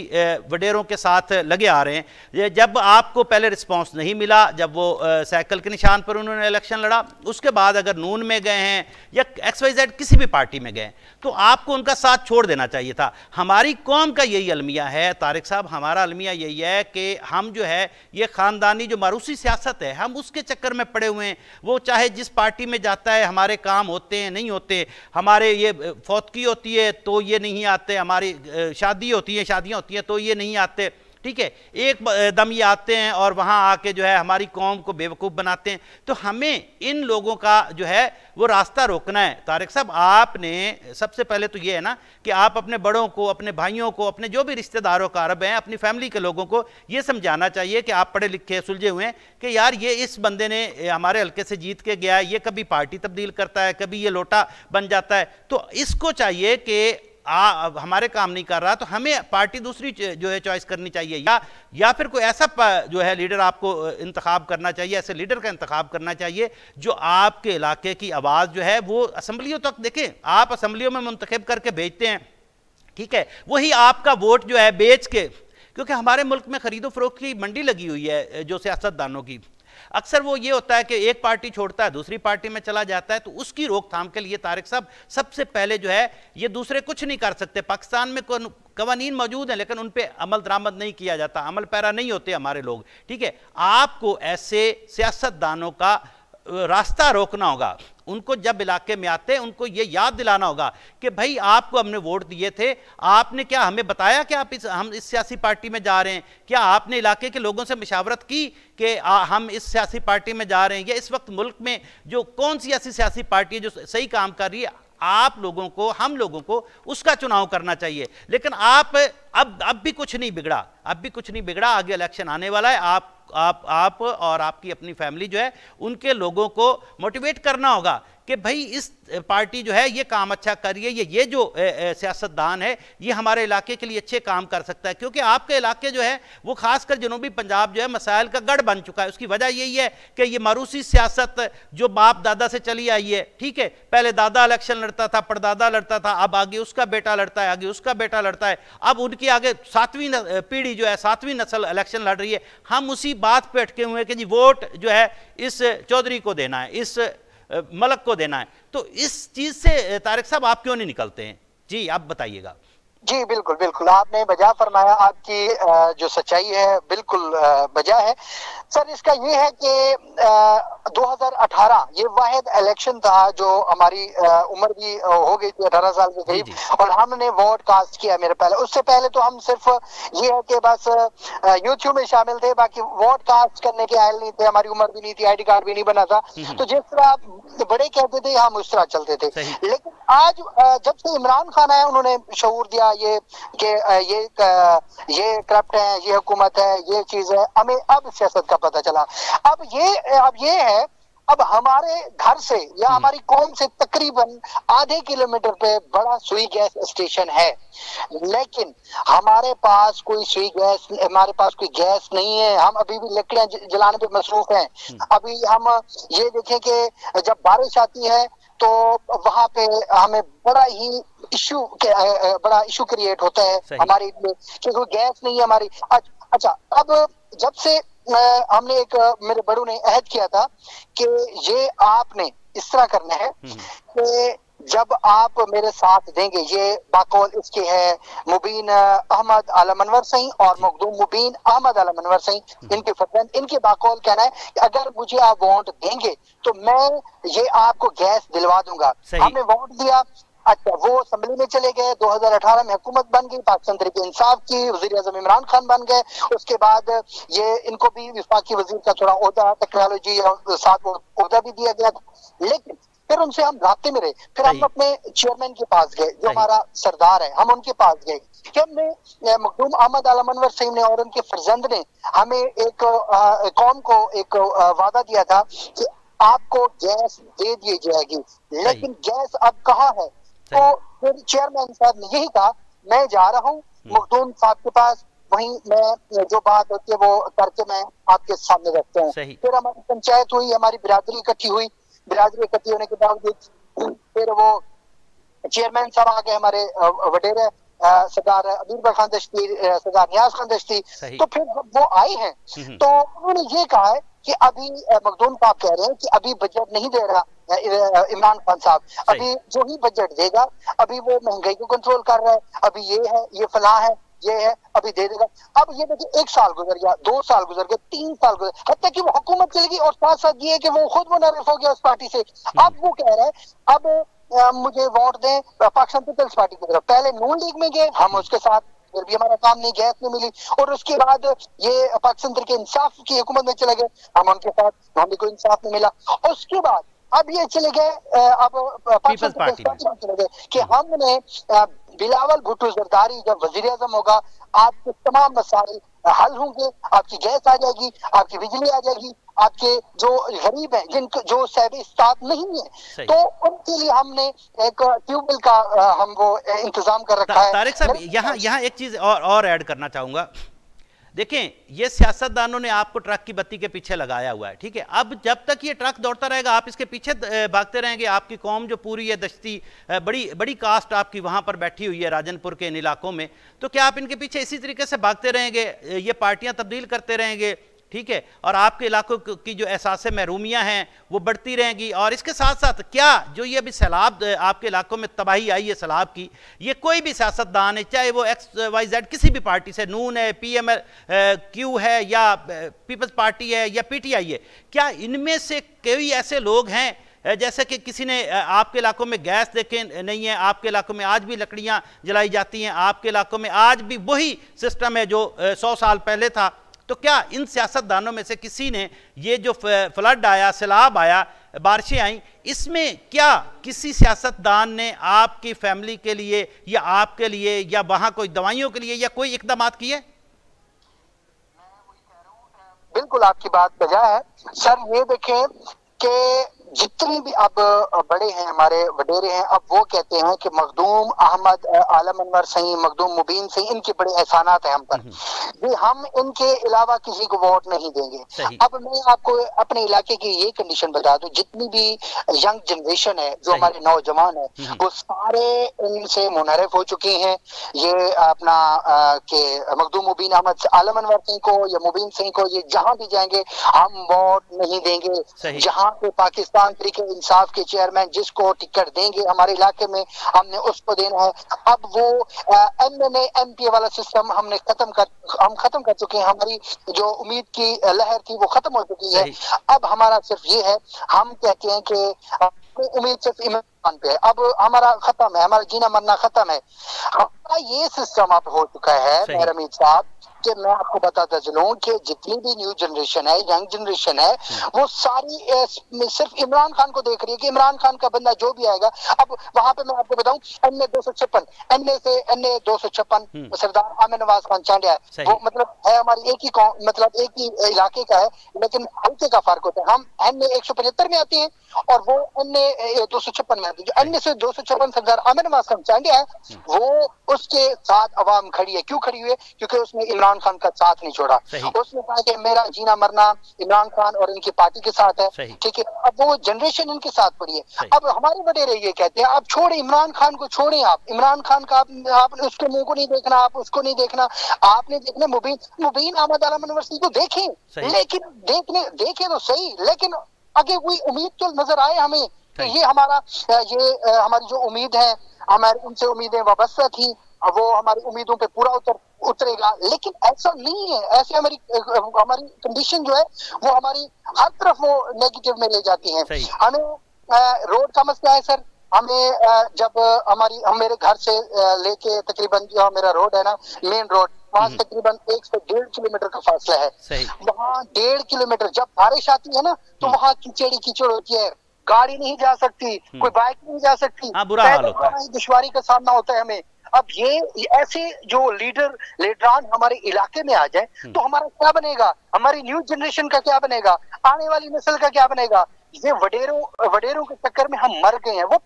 वडेरों के साथ लगे आ रहे हैं। जब आपको पहले रिस्पांस नहीं मिला, जब वो साइकिल के निशान पर उन्होंने इलेक्शन लड़ा, उसके बाद अगर नून में गए हैं या XYZ किसी भी पार्टी में गए, तो आपको उनका साथ छोड़ देना चाहिए था। हमारी कौम का यही अलमिया है तारिक साहब, हमारा अलमिया यही है कि हम जो है ये ख़ानदानी जो मारूसी सियासत है, हम उसके चक्कर में पड़े हुए हैं। वो चाहे जिस पार्टी में जाता है, हमारे काम होते हैं नहीं होते, हमारे ये फौतगी होती है तो ये नहीं आते, हमारी शादी होती है, शादियां होती हैं तो ये नहीं आते, ठीक है, एक दम ये आते हैं और वहाँ आके जो है हमारी कौम को बेवकूफ़ बनाते हैं। तो हमें इन लोगों का जो है वो रास्ता रोकना है। तारिक साहब, आपने सबसे पहले तो ये है ना कि आप अपने बड़ों को, अपने भाइयों को, अपने जो भी रिश्तेदारों का अरब हैं, अपनी फैमिली के लोगों को ये समझाना चाहिए कि आप पढ़े लिखे सुलझे हुए हैं कि यार ये इस बंदे ने हमारे हल्के से जीत के गया है, ये कभी पार्टी तब्दील करता है, कभी ये लोटा बन जाता है, तो इसको चाहिए कि हमारे काम नहीं कर रहा तो हमें पार्टी दूसरी जो है चॉइस करनी चाहिए, या फिर कोई ऐसा जो है लीडर आपको इंतखाब करना चाहिए, ऐसे लीडर का इंतखाब करना चाहिए जो आपके इलाके की आवाज़ जो है वो असेंबलियों तक, देखें आप असेंबलियों में मुंतखब करके भेजते हैं, ठीक है, वही आपका वोट जो है बेच के, क्योंकि हमारे मुल्क में खरीदो फरोख्त की मंडी लगी हुई है जो सियासतदानों की, अक्सर वो ये होता है कि एक पार्टी छोड़ता है दूसरी पार्टी में चला जाता है, तो उसकी रोकथाम के लिए तारिक साहब सबसे पहले जो है ये दूसरे कुछ नहीं कर सकते। पाकिस्तान में कवानीन मौजूद हैं लेकिन उन पर अमल दरामद नहीं किया जाता, अमल पैरा नहीं होते हमारे लोग, ठीक है। आपको ऐसे सियासतदानों का रास्ता रोकना होगा, उनको जब इलाके में आते हैं उनको ये याद दिलाना होगा कि भाई आपको हमने वोट दिए थे, आपने क्या हमें बताया कि हम इस सियासी पार्टी में जा रहे हैं, क्या आपने इलाके के लोगों से मशावरत की कि हम इस सियासी पार्टी में जा रहे हैं, या इस वक्त मुल्क में जो कौन सी ऐसी सियासी पार्टी है जो सही काम कर रही है, आप लोगों को, हम लोगों को उसका चुनाव करना चाहिए। लेकिन आप अब भी कुछ नहीं बिगड़ा, अब भी कुछ नहीं बिगड़ा, आगे इलेक्शन आने वाला है, आप और आपकी अपनी फैमिली जो है उनके लोगों को मोटिवेट करना होगा कि भाई इस पार्टी जो है ये काम अच्छा कर रही है, ये जो सियासतदान है ये हमारे इलाके के लिए अच्छे काम कर सकता है, क्योंकि आपके इलाके जो है वो खासकर जनूबी पंजाब जो है मसाइल का गढ़ बन चुका है। उसकी वजह यही है कि ये मारूसी सियासत जो बाप दादा से चली आई है, ठीक है, पहले दादा इलेक्शन लड़ता था, परदादा लड़ता था, अब आगे उसका बेटा लड़ता है, आगे उसका बेटा लड़ता है, अब उनकी आगे 7वीं पीढ़ी जो है 7वीं नस्ल इलेक्शन लड़ रही है। हम उसी बात पे अटके हुए हैं कि जी वोट जो है इस चौधरी को देना है, इस मलक को देना है। तो इस चीज से तारिक साहब आप क्यों नहीं निकलते हैं? जी आप बताइएगा। जी बिल्कुल बिल्कुल, आपने बजा फरमाया, आपकी जो सच्चाई है बिल्कुल बजा है सर। इसका ये है कि 2018 ये वाहिद इलेक्शन था जो हमारी उम्र भी हो गई थी 18 साल के करीब, और हमने वोट कास्ट किया मेरे पहले। उससे पहले तो हम सिर्फ ये है कि बस यूट्यूब में शामिल थे, बाकी वोट कास्ट करने के आयल नहीं थे, हमारी उम्र भी नहीं थी, ID कार्ड भी नहीं बना था, तो जिस तरह बड़े कहते थे हम उस तरह चलते थे। लेकिन आज जब से इमरान खान आए उन्होंने शऊर दिया ये कि ये करप्ट है, ये हुकूमत है, ये चीज है, हमें अब सियासत का पता चला। अब ये है, अब हमारे घर से या हमारी कौम से तकरीबन आधे किलोमीटर पे बड़ा सुई गैस स्टेशन है, लेकिन हमारे पास कोई सुई गैस, हमारे पास कोई गैस नहीं है, हम अभी भी लकड़ियां जलाने पे मसरूफ हैं। अभी हम ये देखें कि जब बारिश आती है तो वहां पे हमें बड़ा इशू क्रिएट होता है हमारे लिए, क्योंकि गैस नहीं है हमारी। अच्छा, अब जब से हमने मेरे बड़ों ने अहद किया था कि ये आपने इस तरह करना है कि जब आप मेरे साथ देंगे, ये बाकौल इसके है मुबीन अहमद आलम अनवर सही और मखदूम मुबीन अहमद आलम अनवर सही, इनके फरजंद, इनके बाकौल कहना है कि अगर मुझे आप वोट देंगे तो मैं ये आपको गैस दिलवा दूंगा। हमने वोट दिया, अच्छा वो असेंबली में चले गए, 2018 में हुकूमत बन गई, पाकिस्तान तहरीक इंसाफ की, वजीर आज़म इमरान खान बन गए। उसके बाद ये इनको भी वफाकी वजीर का थोड़ा ओहदा, टेक्नोलॉजी और साथ ओहदा भी दिया गया, लेकिन फिर उनसे हम रास्ते में रहे। फिर हम अपने चेयरमैन के पास गए जो हमारा सरदार है, हम उनके पास गए कि हमने मखदूम अहमद आलम अनवर सईद ने और उनके फर्जंद ने हमें एक कौम को एक वादा दिया था कि आपको गैस दे दी जाएगी, लेकिन गैस अब कहाँ है? तो फिर चेयरमैन साहब ने यही कहा, मैं जा रहा हूँ मखदूम साहब के पास, वहीं मैं जो बात होती है वो करके मैं आपके सामने रखते हैं। फिर हमारी पंचायत हुई, हमारी बिरादरी इकट्ठी हुई, बिरादरी इकट्ठी होने के बावजूद फिर वो चेयरमैन साहब आ गए हमारे वडेरे, सरदार अबीर खान दश्ती, सरदार नियाज खान दश्ती। तो फिर वो आए हैं तो उन्होंने ये कहा है कि अभी मखदूम साहब कह रहे हैं कि अभी बजट नहीं दे रहा इमरान खान साहब, अभी जो ही बजट देगा अभी वो महंगाई को कंट्रोल कर रहा है, अभी ये है, ये फलां है, ये है, अभी दे देगा। अब ये देखिए 1 साल गुजर गया, 2 साल गुजर गए, 3 साल गुजर, हत्या कि वो हुकूमत चली गई और साथ साथ ये है कि वो खुद मुनर्रिफ हो गया उस पार्टी से। अब वो कह रहा है अब मुझे वोट दें पाकिस्तान पीपल्स पार्टी की तरफ। पहले नून लीग में गए हम, उसके साथ फिर भी हमारा काम नहीं, गैस नहीं मिली, और उसके बाद ये पाकिस्तान तहरीक इंसाफ की हुकूमत में चले गए, हम उनके साथ, हमें कोई इंसाफ नहीं मिला। उसके बाद अब ये चले गए अब पाकिस्तान पीपल्स पार्टी में चले गए कि हमने बिलावल भुट्टो जरदारी जब वजीर आजम होगा आपके तमाम मसाइल हल होंगे, आपकी गैस आ जाएगी, आपकी बिजली आ जाएगी, आपके जो गरीब हैं जिनको जो साहिब इस्तात नहीं है तो उनके लिए हमने एक ट्यूबवेल का हम वो इंतजाम कर रखा है। तारिक साहब यहाँ एक चीज और ऐड करना चाहूंगा। देखें, ये सियासतदानों ने आपको ट्रक की बत्ती के पीछे लगाया हुआ है, ठीक है। अब जब तक ये ट्रक दौड़ता रहेगा आप इसके पीछे भागते रहेंगे। आपकी कौम जो पूरी है दश्ती, बड़ी बड़ी कास्ट आपकी वहाँ पर बैठी हुई है राजनपुर के इन इलाकों में, तो क्या आप इनके पीछे इसी तरीके से भागते रहेंगे, ये पार्टियाँ तब्दील करते रहेंगे, ठीक है, और आपके इलाकों की जो एहसास महरूमियाँ हैं वो बढ़ती रहेंगी। और इसके साथ साथ क्या जो ये अभी सैलाब आपके इलाकों में तबाही आई है सैलाब की, ये कोई भी सियासतदान है, चाहे वो XYZ किसी भी पार्टी से, नून है, PMQ है या पीपल्स पार्टी है या PTI है, क्या इनमें से कोई ऐसे लोग हैं जैसे कि किसी ने आपके इलाकों में गैस देखे नहीं है, आपके इलाकों में आज भी लकड़ियाँ जलाई जाती हैं, आपके इलाकों में आज भी वही सिस्टम है जो 100 साल पहले था, तो क्या इन सियासतदानों में से किसी ने ये जो फ्लड आया, सैलाब आया, बारिशें आई, इसमें क्या किसी सियासतदान ने आपकी फैमिली के लिए या आपके लिए या वहाँ कोई दवाइयों के लिए या कोई इकदाम किए? बिल्कुल आपकी बात बजा है सर। ये देखें कि जितने भी अब बड़े हैं हमारे वडेरे हैं, अब वो कहते हैं कि मखदूम अहमद, आलम अनवर सही, मखदूम मुबीन सही, इनके बड़े एहसानात हैं हम पर, ये हम इनके अलावा किसी को वोट नहीं देंगे। अब मैं आपको अपने इलाके की ये कंडीशन बता दूं, जितनी भी यंग जनरेशन है जो हमारे नौजवान है वो सारे इनसे मुनहरिफ हो चुके हैं। ये अपना के मखदूम मुबीन अहमद, आलम अनवर सिंह को या मुबीन सिंह को, ये जहां भी जाएंगे हम वोट नहीं देंगे। जहां पे पाकिस्तान तरीके इंसाफ के चेयरमैन जिसको टिकट देंगे हमारे इलाके में हमने उसको देना है। अब वो MNA MP वाला सिस्टम हमने खत्म कर चुके हैं, हमारी जो उम्मीद की लहर थी वो खत्म हो चुकी है। अब हमारा सिर्फ ये है, हम कहते हैं कि उम्मीद सिर्फ इमरान खान पे है, अब हमारा खत्म है, हमारा जीना मरना खत्म है। हमारा ये सिस्टम अब हो चुका है मेहरमीद साहब कि मैं आपको बताता चलूं कि जितनी भी न्यू जनरेशन है, यंग जनरेशन है, वो सारी सिर्फ इमरान खान को देख रही है कि इमरान खान का बंदा जो भी आएगा। अब वहां पे मैं आपको बताऊं NA 256, NA 256 सरदार आमिर नवाज खान चांडिया है, वो मतलब है हमारी एक ही मतलब एक ही इलाके का है, लेकिन हल्के का फर्क होता है। हम NA 175 में आते हैं और वो NA 256 में आते हैं। जो NA से 256 सरदार आमिर नवाज खान चांडिया है वो उसके साथ अवाम खड़ी है। क्यों खड़ी हुई है? क्योंकि उसने इमरान खान का साथ नहीं छोड़ा। उसने कहा कि मेरा जीना मरना इमरान खान और इनकी पार्टी के साथ है, ठीक है। अब वो जनरेशन इनके साथ पड़ी है। अब हमारे वडेरे ये कहते हैं अब छोड़े इमरान खान को, छोड़े आप इमरान खान का, आप उसके मुंह को नहीं देखना, आप उसको नहीं देखना, आपने देखना मुबीन अहमद, आलम अनवर सिंह को देखें, लेकिन देखें तो सही, लेकिन आगे कोई उम्मीद तो नजर आए हमें। तो ये हमारा हमारी जो उम्मीद है, हमारी उनसे उम्मीदें वाबस्ता थी, वो हमारी उम्मीदों पे पूरा उतरेगा, लेकिन ऐसा नहीं है। ऐसे हमारी कंडीशन जो है वो हमारी हर तरफ वो नेगेटिव में ले जाती है। हमें रोड का मसला है सर, हमें जब हम मेरे घर से लेके तकरीबन जो मेरा रोड है ना, मेन रोड, वहाँ तकरीबन 1 से 1.5 किलोमीटर का फासला है। वहाँ 1.5 किलोमीटर जब बारिश आती है ना तो वहाँ कीचड़ होती है, गाड़ी नहीं जा सकती, कोई बाइक नहीं जा सकती, बुरा हाल होता है, दुश्वारी का सामना होता है हमें। अब ये ऐसे जो लीडरान हमारे इलाके में आ जाए तो हमारा क्या बनेगा? हमारी न्यू जनरेशन का क्या बनेगा? आने वाली नस्ल का क्या बनेगा? ये वडेरों के चक्कर में हम मर गए हैं। वो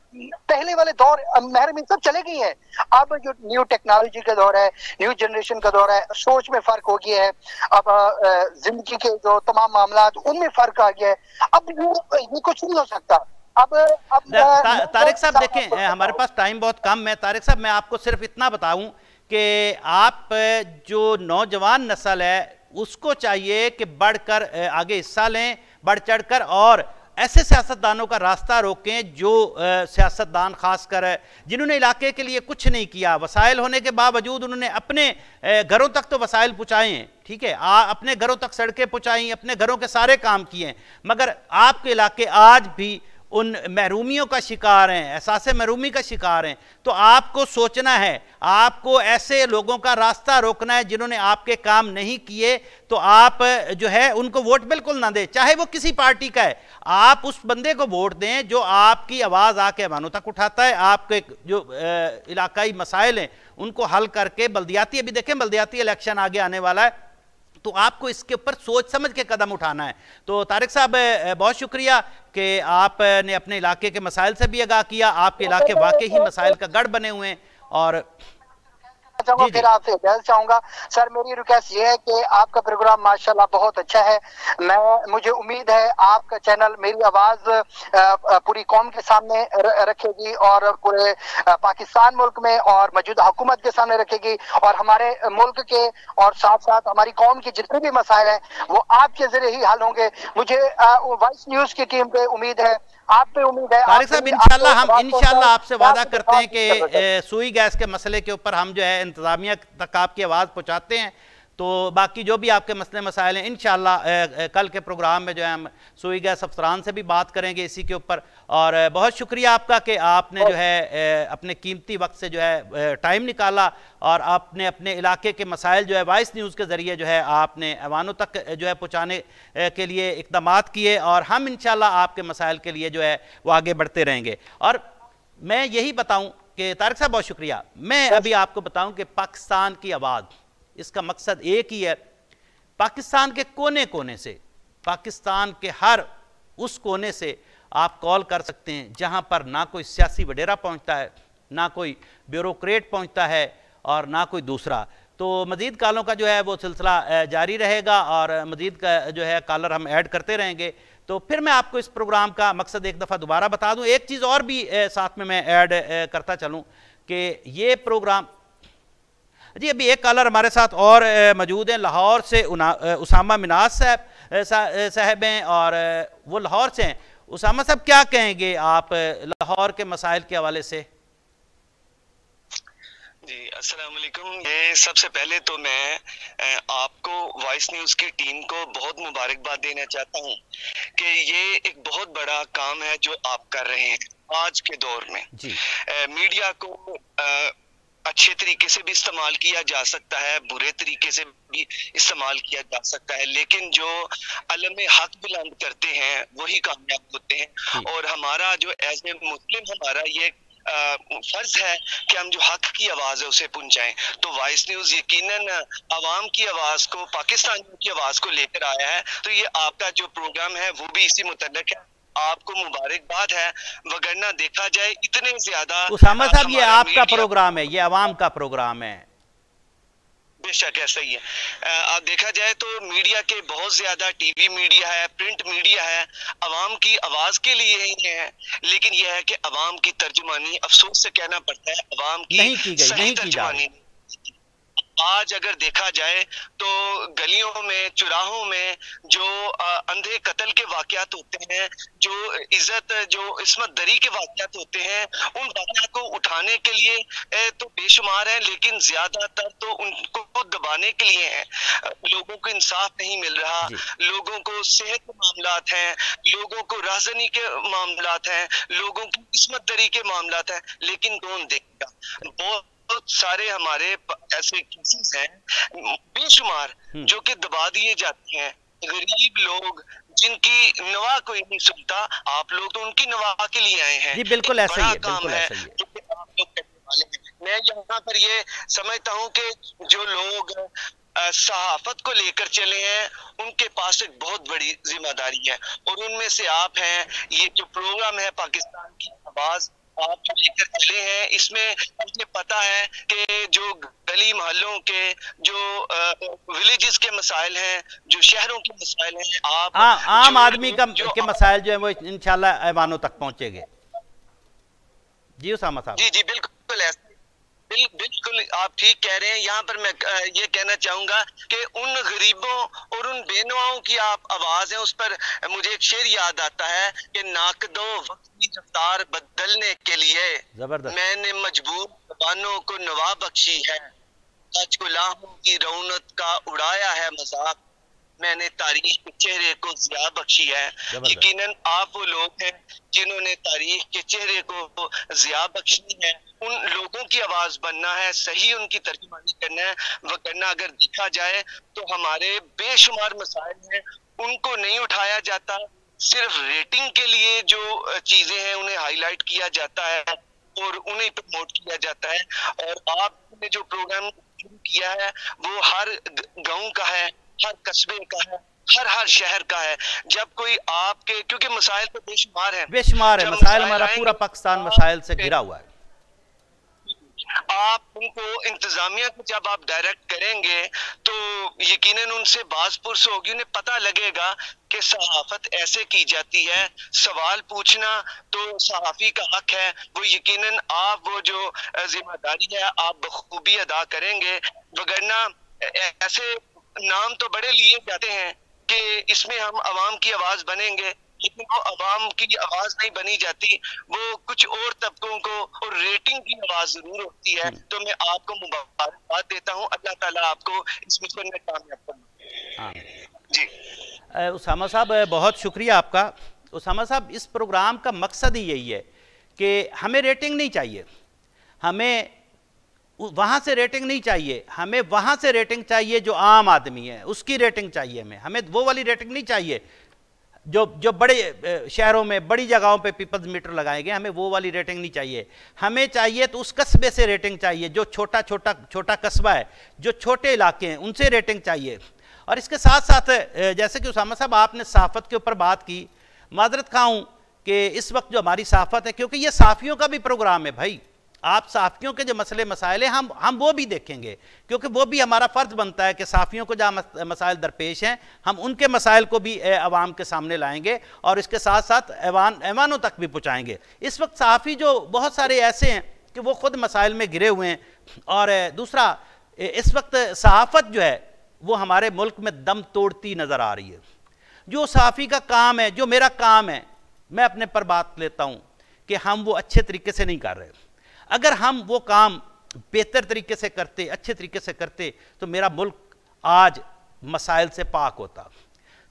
पहले वाले दौर महरमीन सब चले गए हैं। अब जो न्यू टेक्नोलॉजी का दौर है, न्यू जनरेशन का दौर है, सोच में फर्क हो गया है। अब जिंदगी के जो तमाम मामला उनमें फर्क आ गया है। अब ये कुछ नहीं हो सकता। अब तारिक साहब देखें, हमारे पास टाइम बहुत कम है। तारिक साहब, मैं आपको सिर्फ इतना बताऊं कि आप जो नौजवान नस्ल है उसको चाहिए कि बढ़कर आगे हिस्सा लें, बढ़ चढ़कर, और ऐसे सियासतदानों का रास्ता रोकें जो सियासतदान खासकर जिन्होंने इलाके के लिए कुछ नहीं किया, वसाइल होने के बावजूद उन्होंने अपने घरों तक तो वसाइल पहुँचाए हैं, ठीक है, अपने घरों तक सड़कें पहुँचाई, अपने घरों के सारे काम किए, मगर आपके इलाके आज भी उन महरूमियों का शिकार हैं, एहसास महरूमी का शिकार हैं। तो आपको सोचना है, आपको ऐसे लोगों का रास्ता रोकना है जिन्होंने आपके काम नहीं किए। तो आप जो है उनको वोट बिल्कुल ना दें, चाहे वो किसी पार्टी का है। आप उस बंदे को वोट दें जो आपकी आवाज़ आके अवानों तक उठाता है, आपके जो इलाकाई मसाइल हैं उनको हल करके। बल्दियाती, अभी देखें बल्दियाती इलेक्शन आगे आने वाला है, तो आपको इसके ऊपर सोच समझ के कदम उठाना है। तो तारिक साहब, बहुत शुक्रिया कि आपने अपने इलाके के मसाइल से भी आगाह किया। आपके इलाके वाकई ही मसाइल का गढ़ बने हुए हैं। और फिर आपसे इजाजत चाहूंगा। सर, मेरी रिक्वेस्ट ये है कि आपका प्रोग्राम माशाल्लाह बहुत अच्छा है। मुझे उम्मीद है आपका चैनल मेरी आवाज पूरी कौम के सामने रखेगी और पूरे पाकिस्तान मुल्क में और मौजूदा हुकूमत के सामने रखेगी, और हमारे मुल्क के और साथ साथ हमारी कौम के जितने भी मसाइल हैं वो आपके जरिए ही हल होंगे। मुझे वॉइस न्यूज की टीम पे उम्मीद है, आप पे उम्मीद है। तारिक साहब, इंशाल्लाह आपसे वादा करते हैं कि सुई गैस के मसले के ऊपर हम जो है इंतजामिया तक आपकी आवाज़ पहुंचाते हैं। तो बाकी जो भी आपके मसले मसाइल हैं इंशाल्लाह कल के प्रोग्राम में जो है हम सुई गैस अफसरान से भी बात करेंगे इसी के ऊपर। और बहुत शुक्रिया आपका कि आपने जो है अपने कीमती वक्त से जो है टाइम निकाला और आपने अपने इलाके के मसाइल जो है वॉइस न्यूज़ के ज़रिए जो है आपने अवानों तक जो है पहुँचाने के लिए इक़दामात किए, और हम इंशाल्लाह आपके मसाइल के लिए जो है वो आगे बढ़ते रहेंगे। और मैं यही बताऊँ कि तारिक साहब बहुत शुक्रिया, मैं अभी आपको बताऊँ कि पाकिस्तान की आवाज़, इसका मकसद एक ही है, पाकिस्तान के कोने कोने से, पाकिस्तान के हर उस कोने से आप कॉल कर सकते हैं जहां पर ना कोई सियासी वडेरा पहुंचता है, ना कोई ब्यूरोक्रेट पहुंचता है और ना कोई दूसरा। तो मज़ीद कॉलों का जो है वो सिलसिला जारी रहेगा और मज़ीद का जो है कॉलर हम ऐड करते रहेंगे। तो फिर मैं आपको इस प्रोग्राम का मकसद एक दफ़ा दोबारा बता दूं। एक चीज़ और भी साथ में मैं ऐड करता चलूं कि ये प्रोग्राम, जी अभी एक कॉलर हमारे साथ और मौजूद हैं, लाहौर से उसामा मिनाज साहब हैं और वो लाहौर से हैं। उसामा साहब, क्या कहेंगे आप लाहौर के मसाइल के हवाले से? जी अस्सलाम वालेकुम। ये सबसे पहले तो मैं आपको वॉइस न्यूज़ की टीम को बहुत मुबारकबाद देना चाहता हूँ कि ये एक बहुत बड़ा काम है जो आप कर रहे हैं आज के दौर में। जी मीडिया को अच्छे तरीके से भी इस्तेमाल किया जा सकता है, बुरे तरीके से भी इस्तेमाल किया जा सकता है, लेकिन जो अलम हक बुलंद करते हैं वही कामयाब होते हैं। और हमारा जो एज ए मुस्लिम हमारा ये फर्ज है कि हम जो हक की आवाज है उसे पहुंचाएं। तो वॉइस न्यूज़ यकीनन आवाम की आवाज को, पाकिस्तानियों की आवाज को लेकर आया है। तो ये आपका जो प्रोग्राम है वो भी इसी मुतल्लिक है, आपको मुबारकबाद है। वगरना देखा जाए इतने ज्यादा, उसामा साहब ये आपका प्रोग्राम है, ये अवाम का प्रोग्राम है। बेशक ऐसा ही है। आप देखा जाए तो मीडिया के बहुत ज्यादा टीवी मीडिया है, प्रिंट मीडिया है, अवाम की आवाज के लिए ही है, लेकिन यह है कि अवाम की तर्जुमानी अफसोस से कहना पड़ता है अवाम की सही तर्जुमानी आज अगर देखा जाए तो गलियों में, चुराहों में जो अंधे कत्ल के वाकयात होते हैं, जो इज्जत, जो इस्मत दरी के वाकयात होते हैं, उन वाकयात को उठाने के लिए तो बेशुमार हैं, लेकिन ज्यादातर तो उनको दबाने के लिए हैं। लोगों को इंसाफ नहीं मिल रहा, लोगों को सेहत के मामलात हैं, लोगों को राजनी के मामलात हैं, लोगों की इस्मत दरी के मामलात हैं, लेकिन कौन देखेगा? बहुत सारे हमारे ऐसे केसेस हैं बेशुमार जो कि दबा दिए जाते हैं। गरीब लोग जिनकी नवा कोई नहीं सुनता, आप लोग तो उनकी नवा के लिए आए हैं। जी बिल्कुल ऐसा ही है, काम है जो आप लोग करने वाले हैं। मैं यहाँ पर ये समझता हूँ कि जो लोग सहाफत को लेकर चले हैं, उनके पास एक बहुत बड़ी जिम्मेदारी है, और उनमें से आप हैं। ये जो प्रोग्राम है पाकिस्तान की आवाज, आप जो लेकर चले हैं, इसमें मुझे पता है कि जो गली मोहल्लों के, जो विलेजेस के मसाइल हैं, जो शहरों के मसाइल हैं, आप आम आदमी के मसाइल जो है वो इंशाल्लाह ऐवानों तक पहुंचेंगे। जी उसामा साहब। जी बिल्कुल ऐसा, बिल्कुल आप ठीक कह रहे हैं। यहाँ पर मैं ये कहना चाहूंगा कि उन गरीबों और उन बेनवाओं की आप आवाज है, उस पर मुझे एक शेर याद आता है कि नाकदो वक्त की रफ्तार बदलने के लिए मैंने मजबूर जबानों को नवा बख्शी है, आज गुलामों की रौनक का उड़ाया है मजाक, मैंने तारीख के चेहरे को जिया बख्शी है। यकीनन आप वो लोग हैं जिन्होंने तारीख के चेहरे को जिया बख्शी है। उन लोगों की आवाज बनना है, सही उनकी तर्जुमानी करना है, वरना अगर देखा जाए तो हमारे बेशुमार मसाइल हैं, उनको नहीं उठाया जाता। सिर्फ रेटिंग के लिए जो चीजें हैं उन्हें हाईलाइट किया जाता है और उन्हें प्रमोट किया जाता है। और आपने जो प्रोग्राम शुरू किया है वो हर गांव का है, हर कस्बे का है, हर शहर का है। जब कोई आपके, क्योंकि मसाइल तो बेशुमार है, मसाइल हमारा पूरा पाकिस्तान मसाइल से घिरा हुआ है। आप उनको, इंतजामिया को जब आप डायरेक्ट करेंगे तो यकीनन उनसे बाज़पुरस होगी, उन्हें पता लगेगा कि सहाफत ऐसे की जाती है। सवाल पूछना तो सहाफी का हक है, वो यकीनन आप वो जो जिम्मेदारी है आप बखूबी अदा करेंगे। वगरना ऐसे नाम तो बड़े लिए जाते हैं कि इसमें हम अवाम की आवाज बनेंगे, लेकिन वो अवाम की आवाज नहीं बनी जाती, वो कुछ और तबकों को और रेटिंग की आवाज जरूर होती है। तो मैं आपको मुबारकबाद देता हूँ, अल्लाह ताला आपको इस मिशन में कामयाब करे। जी उसामा साहब, बहुत शुक्रिया आपका। उसामा साहब, इस प्रोग्राम का मकसद ही यही है कि हमें रेटिंग नहीं चाहिए, हमें वहाँ से रेटिंग नहीं चाहिए, हमें वहाँ से रेटिंग चाहिए जो आम आदमी है उसकी रेटिंग चाहिए। हमें वो वाली रेटिंग नहीं चाहिए जो बड़े शहरों में बड़ी जगहों पे पीपल्स मीटर लगाए गए, हमें वो वाली रेटिंग नहीं चाहिए। हमें चाहिए तो उस कस्बे से रेटिंग चाहिए, जो छोटा कस्बा है, जो छोटे इलाके हैं उनसे रेटिंग चाहिए। और इसके साथ साथ जैसे कि उसामा साहब आपने सहाफ़त के ऊपर बात की, माजरत खाऊँ कि इस वक्त जो हमारी सहाफ़त है, क्योंकि ये सहाफ़ियों का भी प्रोग्राम है भाई, आप सहाफ़ियों के जो मसले मसाइल हैं हम वो भी देखेंगे, क्योंकि वो भी हमारा फ़र्ज़ बनता है कि सहाफ़ियों को जहाँ मसाइल दरपेश हैं हम उनके मसाइल को भी अवाम के सामने लाएंगे और इसके साथ साथ ऐवानों तक भी पहुँचाएँगे। इस वक्त सहाफ़ी जो बहुत सारे ऐसे हैं कि वो ख़ुद मसाइल में घिरे हुए हैं, और दूसरा इस वक्त सहाफ़त जो है वो हमारे मुल्क में दम तोड़ती नज़र आ रही है। जो सहाफ़ी का काम है, जो मेरा काम है, मैं अपने पर बात लेता हूँ कि हम वो अच्छे तरीके से नहीं कर रहे। अगर हम वो काम बेहतर तरीके से करते, अच्छे तरीके से करते, तो मेरा मुल्क आज मसाइल से पाक होता।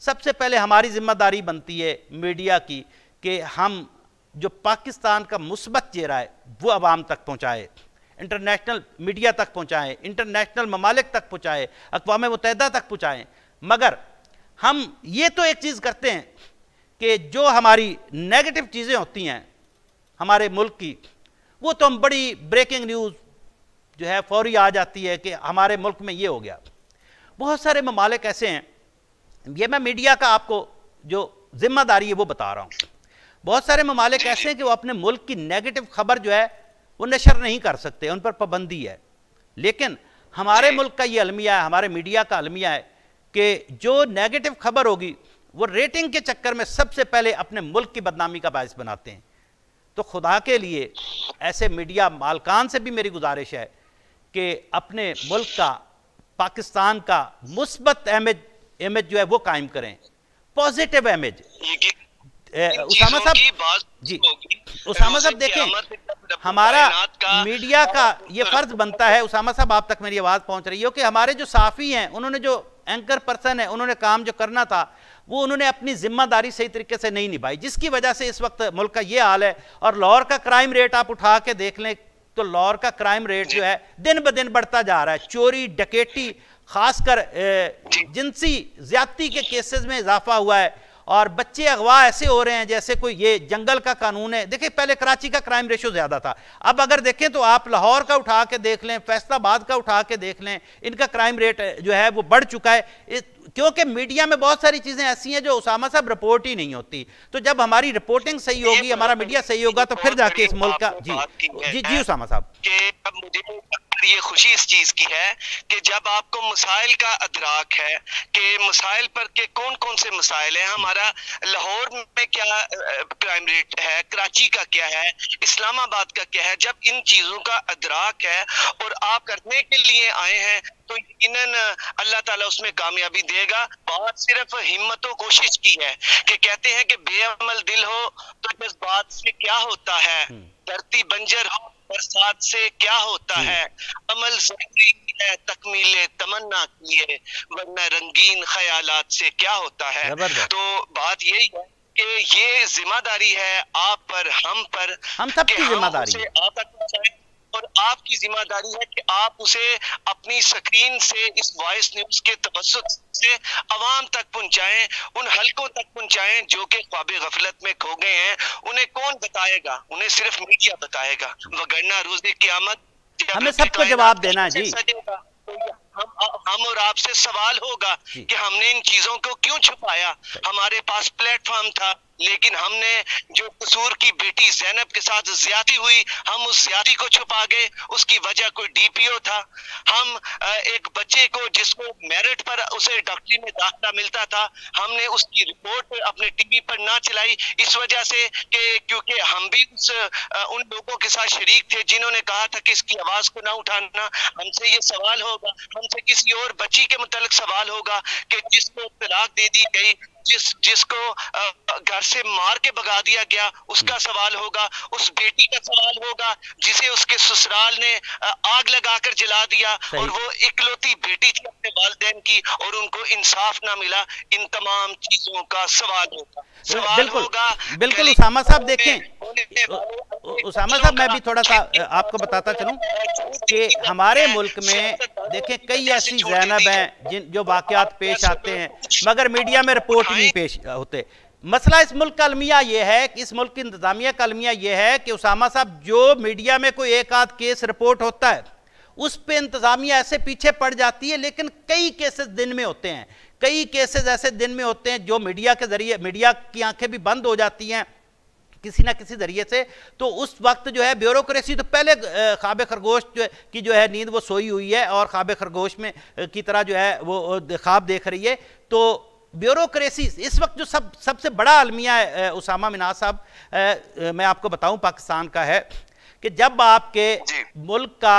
सबसे पहले हमारी जिम्मेदारी बनती है मीडिया की कि हम जो पाकिस्तान का मुस्बत चेहरा है वो अवाम तक पहुँचाए, इंटरनेशनल मीडिया तक पहुँचाएँ, इंटरनेशनल ममालिक तक पहुँचाएँ, अक़वाम मुत्तहिदा तक पहुँचाएँ। मगर हम ये तो एक चीज़ करते हैं कि जो हमारी नेगेटिव चीज़ें होती हैं हमारे मुल्क की, वो तो हम बड़ी ब्रेकिंग न्यूज़ जो है फौरी आ जाती है कि हमारे मुल्क में ये हो गया। बहुत सारे ममालिक ऐसे हैं, ये मैं मीडिया का आपको जो जिम्मेदारी है वो बता रहा हूँ, बहुत सारे ममालिक ऐसे हैं कि वो अपने मुल्क की नेगेटिव खबर जो है वो नशर नहीं कर सकते, उन पर पाबंदी है। लेकिन हमारे मुल्क का ये अलमिया है, हमारे मीडिया का अलमिया है कि जो नेगेटिव खबर होगी वो रेटिंग के चक्कर में सबसे पहले अपने मुल्क की बदनामी का बायस बनाते हैं। तो खुदा के लिए ऐसे मीडिया मालकान से भी मेरी गुजारिश है कि अपने मुल्क का, पाकिस्तान का मुस्बत इमेज जो है वो कायम करें, पॉजिटिव इमेज। उसामा साहब जी, उसामा साहब देखें, हमारा मीडिया का ये फर्ज बनता है, उसामा साहब आप तक मेरी आवाज़ पहुंच रही हो, कि हमारे जो साफ़ी हैं, उन्होंने जो एंकर पर्सन है, उन्होंने काम जो करना था वो उन्होंने अपनी जिम्मेदारी सही तरीके से नहीं निभाई, जिसकी वजह से इस वक्त मुल्क का ये हाल है। और लाहौर का क्राइम रेट आप उठा के देख लें तो लाहौर का क्राइम रेट जो है दिन ब दिन बढ़ता जा रहा है। चोरी, डकैती, खासकर जिनसी ज्यादती के केसेस में इजाफा हुआ है, और बच्चे अगवा ऐसे हो रहे हैं जैसे कोई ये जंगल का कानून है। देखिए पहले कराची का क्राइम रेशो ज़्यादा था, अब अगर देखें तो आप लाहौर का उठा के देख लें, फैसलाबाद का उठा के देख लें, इनका क्राइम रेट जो है वो बढ़ चुका है, क्योंकि मीडिया में बहुत सारी चीज़ें ऐसी हैं जो उसामा साहब रिपोर्ट ही नहीं होती। तो जब हमारी रिपोर्टिंग सही होगी, हमारा मीडिया सही होगा, तो फिर जाके इस मुल्क का जी उसामा साहब मुझे ये खुशी इस चीज की है कि जब आपको मसाइल का अदराक है कि मसाइल पर के कौन कौन से मसाइल हैं, हमारा लाहौर में क्या क्राइम रेट है, कराची का क्या है, इस्लामाबाद का क्या है, जब इन चीजों का अदराक है और आप करने के लिए आए हैं तो यकीनन अल्लाह ताला उसमें कामयाबी देगा। बात सिर्फ हिम्मत और कोशिश की है कि कहते हैं कि बेअमल दिल हो तो जज्बात से क्या होता है, धरती बंजर हो बरसात से क्या होता है, अमल जरूरी है तकमीले तमन्ना किए वरना रंगीन ख्यालात से क्या होता है। तो बात यही है कि ये जिम्मेदारी है आप पर, हम सबकी जिम्मेदारी है और आपकी जिम्मेदारी है कि आप उसे अपनी स्क्रीन से इस वॉइस न्यूज के तवज्जुह से अवाम तक पहुंचाएं, उन हलकों तक पहुंचाएं जो कि ख्वाबे गफलत में खो गए हैं। उन्हें कौन बताएगा? उन्हें सिर्फ मीडिया बताएगा, वगरना रोज़े क़यामत हमें सबको जवाब देना है जी। हम और आपसे सवाल होगा कि हमने इन चीजों को क्यों छुपाया। हमारे पास प्लेटफॉर्म था लेकिन हमने जो कसूर की बेटी ज़ैनब के साथ ज्यादती हुई, हम उस ज्यादती को छुपा गए। उसकी वजह कोई डीपीओ था। हम एक बच्चे को जिसको मेरिट पर उसे डॉक्टरी में दाखिला मिलता था, हमने उसकी रिपोर्ट अपने टीवी पर ना चलाई इस वजह से कि क्योंकि हम भी उन लोगों के साथ शरीक थे जिन्होंने कहा था कि इसकी आवाज को ना उठाना। हमसे ये सवाल होगा, हमसे किसी और बच्ची के मुतालिक सवाल होगा कि जिसको तलाक दे दी गई, जिसको घर से मार के भगा दिया गया, उसका सवाल होगा। उस बेटी का सवाल होगा जिसे उसके ससुराल ने आग लगाकर जला दिया और वो इकलौती बेटी थी अपने वालिदैन की और उनको इंसाफ ना मिला। इन तमाम चीजों का सवाल होगा। बिल्कुल उसामा साहब देखें, उसामा साहब मैं भी थोड़ा सा आपको बताता चलूं कि हमारे मुल्क में देखें कई ऐसी ज़ैनब हैं जो वाकयात पेश आते हैं मगर मीडिया में रिपोर्ट नहीं पेश होते। मसला इस मुल्क का अलमिया यह है कि इस मुल्क की इंतजामिया का अलमिया यह है कि उसामा साहब जो मीडिया में कोई एक आध केस रिपोर्ट होता है उस पे इंतजामिया ऐसे पीछे पड़ जाती है, लेकिन कई केसेस दिन में होते हैं, कई केसेस ऐसे दिन में होते हैं जो मीडिया के जरिए, मीडिया की आंखें भी बंद हो जाती हैं किसी ना किसी जरिए से। तो उस वक्त जो है ब्यूरोक्रेसी तो पहले ख्वाब खरगोश की जो है नींद वो सोई हुई है और ख्वाब खरगोश में की तरह जो है वो ख्वाब देख रही है। तो ब्यूरोक्रेसी इस वक्त जो सबसे बड़ा अलमिया है उसामा मिनाज साहब, मैं आपको बताऊं पाकिस्तान का है कि जब आपके मुल्क का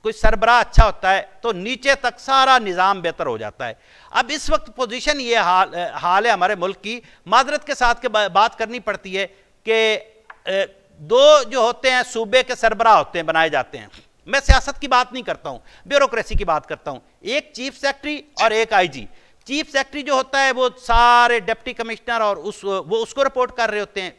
कोई सरबराह अच्छा होता है तो नीचे तक सारा निज़ाम बेहतर हो जाता है। अब इस वक्त पोजीशन ये हाल है हमारे मुल्क की, माजरत के साथ के बात करनी पड़ती है कि दो जो होते हैं सूबे के सरबराह होते हैं, बनाए जाते हैं। मैं सियासत की बात नहीं करता हूं, ब्यूरोक्रेसी की बात करता हूं। एक चीफ सेक्रेटरी और एक आईजी। चीफ सेक्रेटरी जो होता है वो सारे डिप्टी कमिश्नर और वो उसको रिपोर्ट कर रहे होते हैं।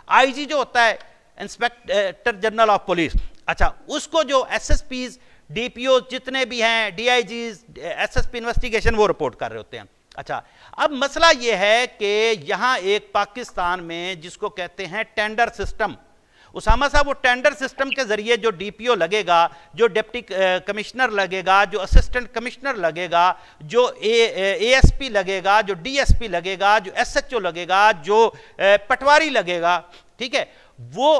आईजी जो होता है इंस्पेक्टर जनरल ऑफ पुलिस, अच्छा उसको जो एसएसपीज डीपीओ जितने भी हैं, डीआईजीज, एसएसपी इन्वेस्टिगेशन, वो रिपोर्ट कर रहे होते हैं। अच्छा अब मसला यह है कि यहां एक पाकिस्तान में जिसको कहते हैं टेंडर सिस्टम, उसामा साहब वो टेंडर सिस्टम के जरिए जो डीपीओ लगेगा, जो डिप्टी कमिश्नर लगेगा, जो असिस्टेंट कमिश्नर लगेगा, जो एएसपी लगेगा, जो डीएसपी लगेगा, जो एसएचओ लगेगा, जो पटवारी लगेगा, ठीक है, वो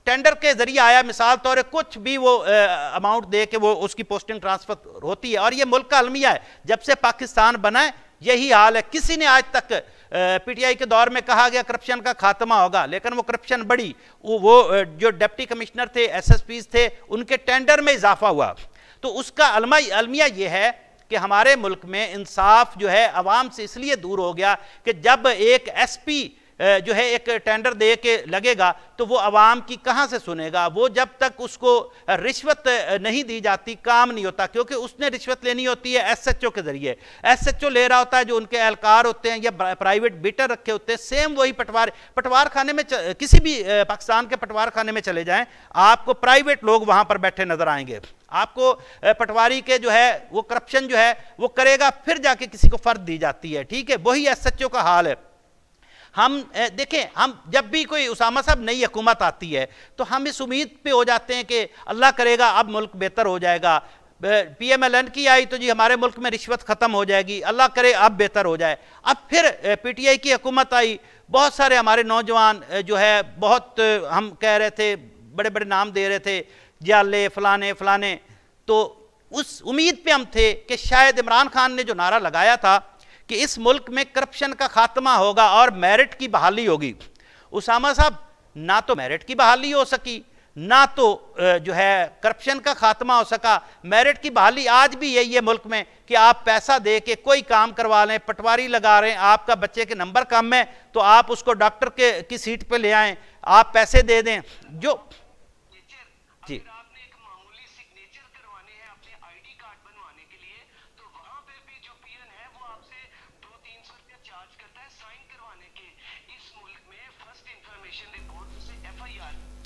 टेंडर के जरिए आया। मिसाल तौर कुछ भी वो अमाउंट दे के वो उसकी पोस्टिंग ट्रांसफर होती है। और ये मुल्क का अलमिया है, जब से पाकिस्तान बना है यही हाल है। किसी ने आज तक पीटीआई के दौर में कहा गया करप्शन का खात्मा होगा, लेकिन वो करप्शन बढ़ी। वो जो डिप्टी कमिश्नर थे, एसएसपीज थे, उनके टेंडर में इजाफा हुआ। तो उसका अलमिया ये है कि हमारे मुल्क में इंसाफ जो है अवाम से इसलिए दूर हो गया कि जब एक एसपी जो है एक टेंडर दे के लगेगा तो वो अवाम की कहाँ से सुनेगा। वो जब तक उसको रिश्वत नहीं दी जाती काम नहीं होता, क्योंकि उसने रिश्वत लेनी होती है एसएचओ के जरिए। एसएचओ ले रहा होता है जो उनके एहलकार होते हैं या प्राइवेट बिटर रखे होते हैं। सेम वही पटवार खाने में, किसी भी पाकिस्तान के पटवार खाने में चले जाएं, आपको प्राइवेट लोग वहाँ पर बैठे नजर आएंगे। आपको पटवारी के जो है वो करप्शन जो है वो करेगा, फिर जाके किसी को फर्द दी जाती है। ठीक है, वही एसएचओ का हाल है। हम देखें, हम जब भी कोई उसामा साहब नई हुकूमत आती है तो हम इस उम्मीद पे हो जाते हैं कि अल्लाह करेगा अब मुल्क बेहतर हो जाएगा। PMLN की आई तो जी हमारे मुल्क में रिश्वत ख़त्म हो जाएगी, अल्लाह करे अब बेहतर हो जाए। अब फिर PTI की हुकूमत आई, बहुत सारे हमारे नौजवान जो है बहुत हम कह रहे थे, बड़े बड़े नाम दे रहे थे, जाले फलाने फलाने, तो उस उम्मीद पे हम थे कि शायद इमरान खान ने जो नारा लगाया था कि इस मुल्क में करप्शन का खात्मा होगा और मेरिट की बहाली होगी, उसामा साहब ना तो मेरिट की बहाली हो सकी, ना तो जो है करप्शन का खात्मा हो सका। मेरिट की बहाली आज भी यही है मुल्क में कि आप पैसा दे के कोई काम करवा लें, पटवारी लगा रहे हैं, आपका बच्चे के नंबर कम है तो आप उसको डॉक्टर की सीट पे ले आएं, आप पैसे दे दें। जो जी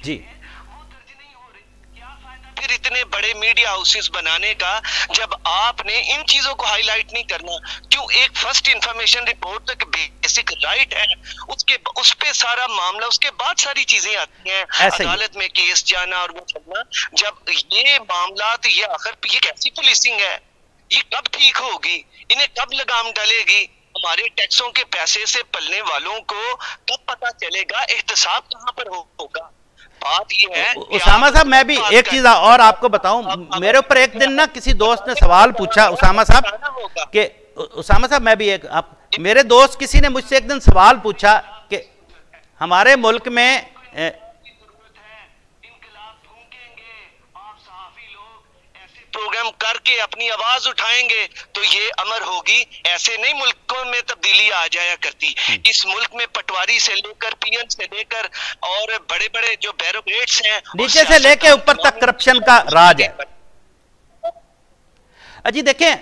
जी फिर इतने बड़े मीडिया हाउसेस बनाने का जब आपने इन चीजों को हाईलाइट नहीं करना? क्यों एक फर्स्ट इंफॉर्मेशन रिपोर्ट तक बेसिक राइट है, उसके उस पे सारा मामला, उसके बाद सारी चीजें आती हैं, अदालत में केस जाना और वो करना। जब ये मामला, तो ये आखिर ये कैसी पुलिसिंग है? ये कब ठीक होगी? इन्हें कब लगाम डलेगी? हमारे टैक्सों के पैसे से पलने वालों को कब पता चलेगा एहतसाब कहां पर होगा? बात ये है उसामा साहब, मैं भी एक चीज और आपको बताऊं, मेरे ऊपर एक दिन ना किसी दोस्त ने सवाल पूछा उसामा साहब कि उसामा साहब मैं भी एक मेरे दोस्त किसी ने मुझसे एक दिन सवाल पूछा कि हमारे मुल्क में प्रोग्राम करके अपनी आवाज उठाएंगे तो ये अमर होगी। ऐसे नहीं मुल्कों में तब्दीली आ जाया करती। इस मुल्क में पटवारी से लेकर पीएन से लेकर और बड़े बड़े जो ब्यूरोक्रेट्स हैं, नीचे से लेकर ऊपर तक करप्शन का राज है। अजी देखें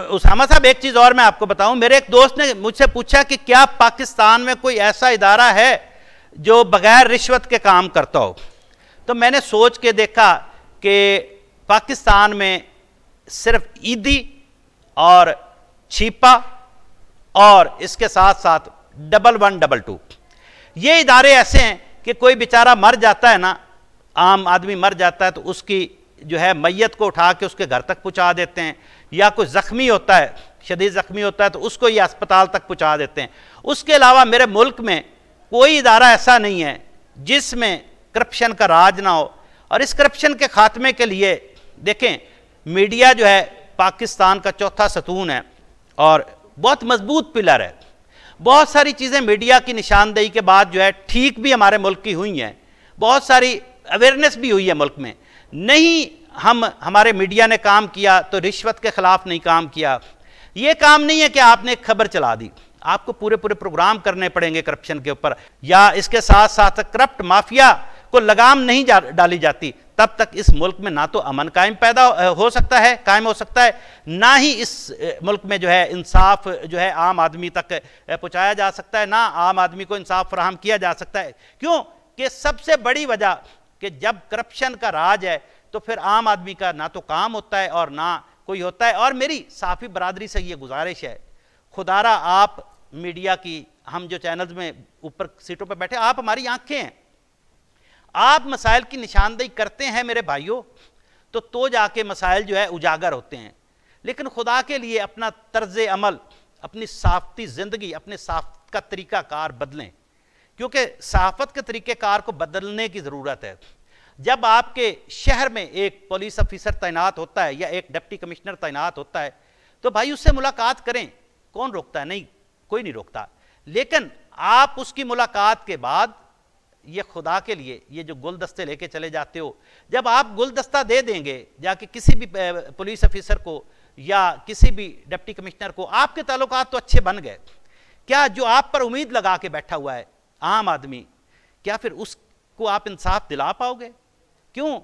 उसामा साहब, एक चीज और मैं आपको बताऊं, मेरे एक दोस्त ने मुझसे पूछा कि क्या पाकिस्तान में कोई ऐसा इदारा है जो बगैर रिश्वत के काम करता हो? तो मैंने सोच के देखा कि पाकिस्तान में सिर्फ ईदी और छिपा और इसके साथ साथ 1122 ये इदारे ऐसे हैं कि कोई बेचारा मर जाता है ना, आम आदमी मर जाता है तो उसकी जो है मैयत को उठा के उसके घर तक पहुंचा देते हैं, या कोई ज़ख्मी होता है, शदीद ज़ख्मी होता है तो उसको ये अस्पताल तक पहुंचा देते हैं। उसके अलावा मेरे मुल्क में कोई इदारा ऐसा नहीं है जिसमें करप्शन का राज ना हो। और इस करप्शन के खात्मे के लिए देखें, मीडिया जो है पाकिस्तान का चौथा सतून है और बहुत मजबूत पिलर है। बहुत सारी चीज़ें मीडिया की निशानदेही के बाद जो है ठीक भी हमारे मुल्क की हुई हैं, बहुत सारी अवेयरनेस भी हुई है मुल्क में। नहीं हमारे मीडिया ने काम किया तो रिश्वत के खिलाफ नहीं काम किया। ये काम नहीं है कि आपने एक खबर चला दी, आपको पूरे प्रोग्राम करने पड़ेंगे करप्शन के ऊपर, या इसके साथ साथ करप्ट माफिया को लगाम नहीं डाली जाती, तब तक इस मुल्क में ना तो अमन पैदा हो सकता है, कायम हो सकता है, ना ही इस मुल्क में जो है इंसाफ जो है आम आदमी तक पहुंचाया जा सकता है, ना आम आदमी को इंसाफ फराहम किया जा सकता है। क्यों कि सबसे बड़ी वजह कि जब करप्शन का राज है तो फिर आम आदमी का ना तो काम होता है और ना कोई होता है। और मेरी साफ़ी बरादरी से ये गुजारिश है, खुदारा आप मीडिया की, हम जो चैनल्स में ऊपर सीटों पर बैठे, आप हमारी आंखें हैं, आप मसाइल की निशानदेही करते हैं मेरे भाइयों, तो जाके मसाइल जो है उजागर होते हैं। लेकिन खुदा के लिए अपना तर्ज अमल, अपनी सहाफ़ती ज़िंदगी, अपने सहाफ़त का तरीक़ाकार बदलें, क्योंकि सहाफ़त के तरीक़ेकार को बदलने की ज़रूरत है। जब आपके शहर में एक पुलिस ऑफिसर तैनात होता है या एक डिप्टी कमिश्नर तैनात होता है तो भाई उससे मुलाकात करें, कौन रोकता है? नहीं, कोई नहीं रोकता। लेकिन आप उसकी मुलाकात के बाद ये खुदा के लिए ये जो गुलदस्ते लेके चले जाते हो, जब आप गुलदस्ता दे देंगे जाके किसी भी पुलिस ऑफिसर को या किसी भी डिप्टी कमिश्नर को, आपके ताल्लुकात तो अच्छे बन गए। क्या जो आप पर उम्मीद लगा के बैठा हुआ है आम आदमी, क्या फिर उसको आप इंसाफ दिला पाओगे? क्यों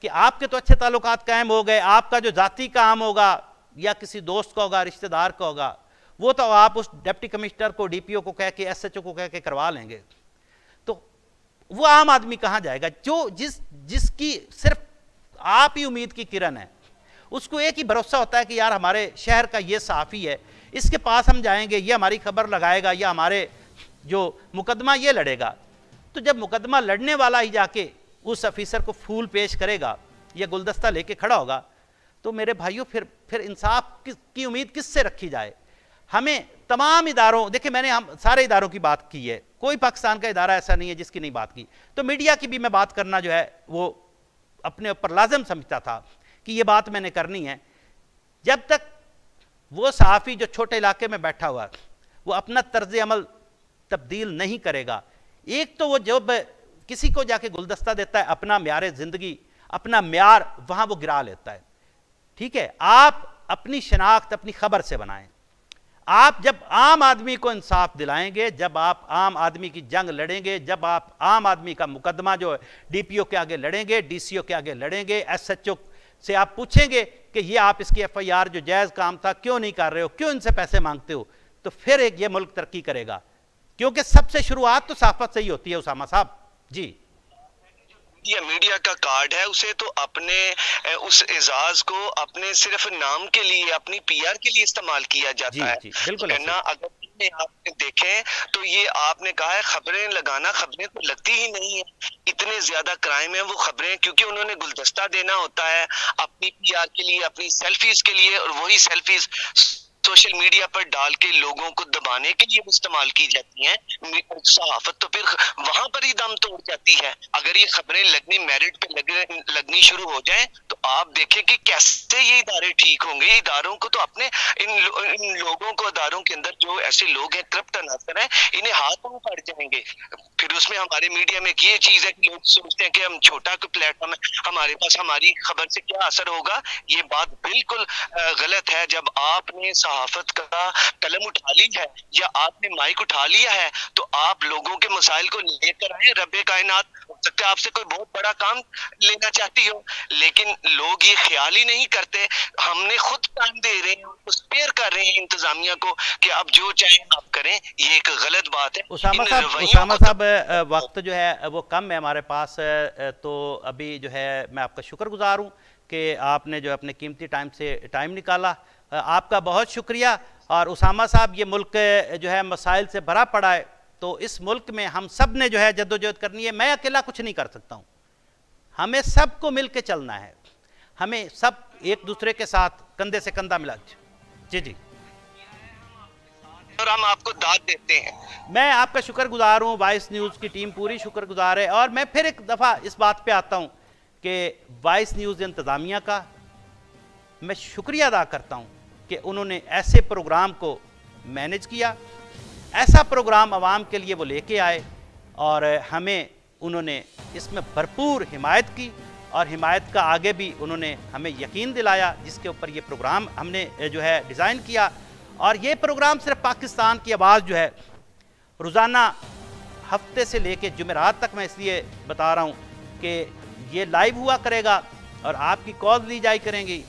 कि आपके तो अच्छे ताल्लुकात कायम हो गए, आपका जो जाती काम होगा या किसी दोस्त का होगा, रिश्तेदार का होगा, वो तो आप उस डिप्टी कमिश्नर को, डीपीओ को कह के, एसएचओ को कह के करवा लेंगे। तो वो आम आदमी कहाँ जाएगा जो जिसकी सिर्फ आप ही उम्मीद की किरण है? उसको एक ही भरोसा होता है कि यार हमारे शहर का ये सहाफ़ी है, इसके पास हम जाएंगे, ये हमारी खबर लगाएगा या हमारे जो मुकदमा ये लड़ेगा। तो जब मुकदमा लड़ने वाला ही जाके उस ऑफिसर को फूल पेश करेगा या गुलदस्ता लेके खड़ा होगा, तो मेरे भाइयों फिर इंसाफ की उम्मीद किससे रखी जाए? हमें तमाम इदारों, देखिए मैंने हम सारे इदारों की बात की है, कोई पाकिस्तान का इदारा ऐसा नहीं है जिसकी नहीं बात की। तो मीडिया की भी मैं बात करना जो है वो अपने ऊपर लाजम समझता था कि ये बात मैंने करनी है। जब तक वो सहाफ़ी जो छोटे इलाके में बैठा हुआ है वो अपना तर्ज अमल तब्दील नहीं करेगा, एक तो वो जब किसी को जाके गुलदस्ता देता है अपना म्यार ज़िंदगी, अपना म्यार वहाँ वो गिरा लेता है। ठीक है, आप अपनी शनाख्त अपनी खबर से बनाएं। आप जब आम आदमी को इंसाफ दिलाएंगे, जब आप आम आदमी की जंग लड़ेंगे, जब आप आम आदमी का मुकदमा जो डीपीओ के आगे लड़ेंगे, डीसीओ के आगे लड़ेंगे, एसएचओ से आप पूछेंगे कि ये आप इसकी एफआईआर जो जायज़ काम था क्यों नहीं कर रहे हो, क्यों इनसे पैसे मांगते हो, तो फिर एक ये मुल्क तरक्की करेगा। क्योंकि सबसे शुरुआत तो सहाफ़त से ही होती है उसामा साहब जी। ये मीडिया का कार्ड है, उसे तो अपने उस एजाज को अपने सिर्फ नाम के लिए, अपनी पीआर के लिए इस्तेमाल किया जाता है। बिल्कुल ना, अगर आपने देखें तो ये आपने कहा है खबरें लगाना, खबरें तो लगती ही नहीं है, इतने ज्यादा क्राइम है वो खबरें, क्योंकि उन्होंने गुलदस्ता देना होता है अपनी पीआर के लिए, अपनी सेल्फीज के लिए, और वही सेल्फीज सोशल मीडिया पर डाल के लोगों को दबाने के लिए इस्तेमाल की जाती हैं। सहाफत तो फिर वहां पर ही दम तोड़ जाती है। अगर ये खबरें लगनी, मेरिट पे लगनी शुरू हो जाएं, तो आप देखें कि कैसे ये इदारे ठीक होंगे। इदारों को तो अपने इन लोगों को, इदारों के अंदर जो ऐसे लोग हैं, करप्ट अनासर हैं, इन्हें हाथ में पड़ जाएंगे। फिर उसमें हमारे मीडिया में ये चीज है कि लोग सोचते हैं कि हम छोटा कोई प्लेटफॉर्म है, हमारे पास हमारी खबर से क्या असर होगा। ये बात बिल्कुल गलत है। जब आपने सहाफत का कलम उठा ली है या आपने माइक उठा लिया है, तो आप लोगों के मसाइल को लेकर आए। रब्बे कायनात हो सकता है आपसे कोई बहुत बड़ा काम लेना चाहती हो, लेकिन लोग ये ख्याल ही नहीं करते। हमने खुद टाइम दे रहे हैं, उनको स्पेयर कर रहे हैं इंतजामिया को कि आप जो चाहें आप करें। ये एक गलत बात है। उसामा साहब वक्त जो है वो कम है हमारे पास, तो अभी जो है मैं आपका शुक्रगुजार हूँ कि आपने जो अपने कीमती टाइम से टाइम निकाला, आपका बहुत शुक्रिया। और उसामा साहब, ये मुल्क जो है मसाइल से भरा पड़ा है, तो इस मुल्क में हम सब ने जो है जद्दोजहद करनी है। मैं अकेला कुछ नहीं कर सकता हूँ, हमें सबको मिल के चलना है, हमें सब एक दूसरे के साथ कंधे से कंधा मिला। जी जी, और हम आपको दाद देते हैं। मैं आपका शुक्रगुजार हूँ, वॉइस न्यूज़ की टीम पूरी शुक्रगुजार है। और मैं फिर एक दफ़ा इस बात पे आता हूँ कि वॉइस न्यूज़ इंतज़ामिया का मैं शुक्रिया अदा करता हूँ कि उन्होंने ऐसे प्रोग्राम को मैनेज किया, ऐसा प्रोग्राम आवाम के लिए वो लेके आए, और हमें उन्होंने इसमें भरपूर हिमायत की, और हिमायत का आगे भी उन्होंने हमें यकीन दिलाया, जिसके ऊपर ये प्रोग्राम हमने जो है डिज़ाइन किया। और ये प्रोग्राम सिर्फ पाकिस्तान की आवाज़ जो है रोज़ाना हफ्ते से लेके जुमेरात तक, मैं इसलिए बता रहा हूँ कि ये लाइव हुआ करेगा और आपकी कॉल ली जाया करेंगी,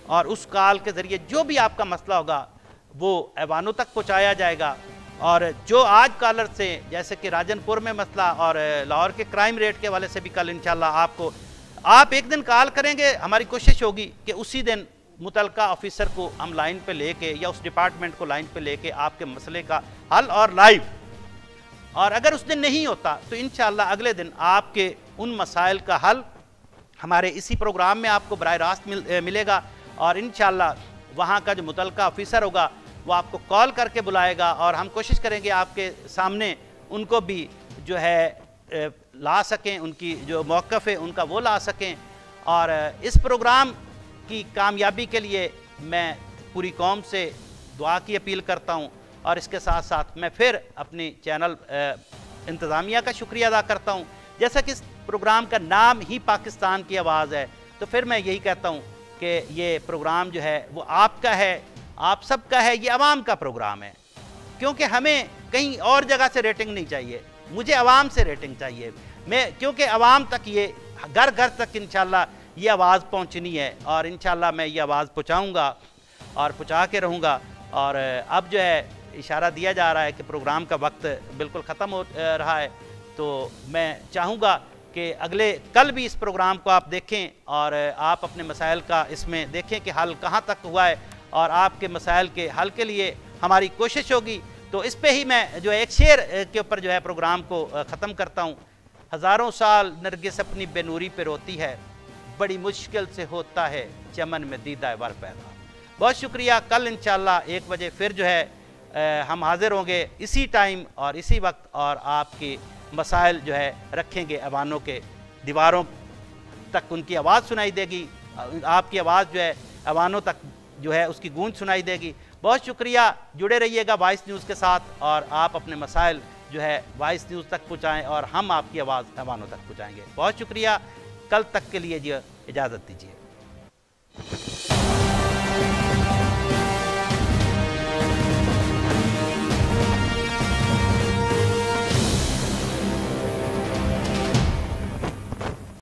और उस कॉल के ज़रिए जो भी आपका मसला होगा वो ऐवानों तक पहुँचाया जाएगा। और जो आज कॉलर से, जैसे कि राजनपुर में मसला और लाहौर के क्राइम रेट के हवाले से भी कल इंशाल्लाह आपको, आप एक दिन कॉल करेंगे, हमारी कोशिश होगी कि उसी दिन मुतलका ऑफिसर को हम लाइन पे लेके या उस डिपार्टमेंट को लाइन पे लेके आपके मसले का हल और लाइव, और अगर उस दिन नहीं होता तो इंशाल्लाह अगले दिन आपके उन मसाइल का हल हमारे इसी प्रोग्राम में आपको बराह रास्त मिलेगा। और इंशाल्लाह वहाँ का जो मुतलका ऑफिसर होगा वो आपको कॉल करके बुलाएगा, और हम कोशिश करेंगे आपके सामने उनको भी जो है ला सकें, उनकी जो मौक़िफ़ है उनका वो ला सकें। और इस प्रोग्राम की कामयाबी के लिए मैं पूरी कौम से दुआ की अपील करता हूँ, और इसके साथ साथ मैं फिर अपनी चैनल इंतज़ामिया का शुक्रिया अदा करता हूँ। जैसा कि इस प्रोग्राम का नाम ही पाकिस्तान की आवाज़ है, तो फिर मैं यही कहता हूँ कि ये प्रोग्राम जो है वो आपका है, आप सबका है, ये आवाम का प्रोग्राम है। क्योंकि हमें कहीं और जगह से रेटिंग नहीं चाहिए, मुझे आवाम से रेटिंग चाहिए। क्योंकि आवाम तक ये घर घर तक इंशाल्लाह ये आवाज़ पहुंचनी है, और इंशाल्लाह मैं ये आवाज़ पहुंचाऊंगा और पहुंचा के रहूँगा। और अब जो है इशारा दिया जा रहा है कि प्रोग्राम का वक्त बिल्कुल ख़त्म हो रहा है, तो मैं चाहूँगा कि कल भी इस प्रोग्राम को आप देखें और आप अपने मसाइल का इसमें देखें कि हल कहाँ तक हुआ है, और आपके मसाइल के हल के लिए हमारी कोशिश होगी। तो इस पे ही मैं जो है एक शेर के ऊपर जो है प्रोग्राम को ख़त्म करता हूँ। हज़ारों साल नरगिस अपनी बेनूरी पे रोती है, बड़ी मुश्किल से होता है चमन में दीदा वर पैदा। बहुत शुक्रिया। कल इंशाअल्लाह 1 बजे फिर जो है हम हाजिर होंगे इसी टाइम और इसी वक्त, और आपके मसाइल जो है रखेंगे ऐवानों के दीवारों तक, उनकी आवाज़ सुनाई देगी, आपकी आवाज़ जो है ऐवानों तक जो है उसकी गूंज सुनाई देगी। बहुत शुक्रिया। जुड़े रहिएगा वॉइस न्यूज़ के साथ, और आप अपने मसाइल जो है वॉइस न्यूज़ तक पहुँचाएँ और हम आपकी आवाज़ ऐवानों तक पहुँचाएँगे। बहुत शुक्रिया। कल तक के लिए जो इजाज़त दीजिए।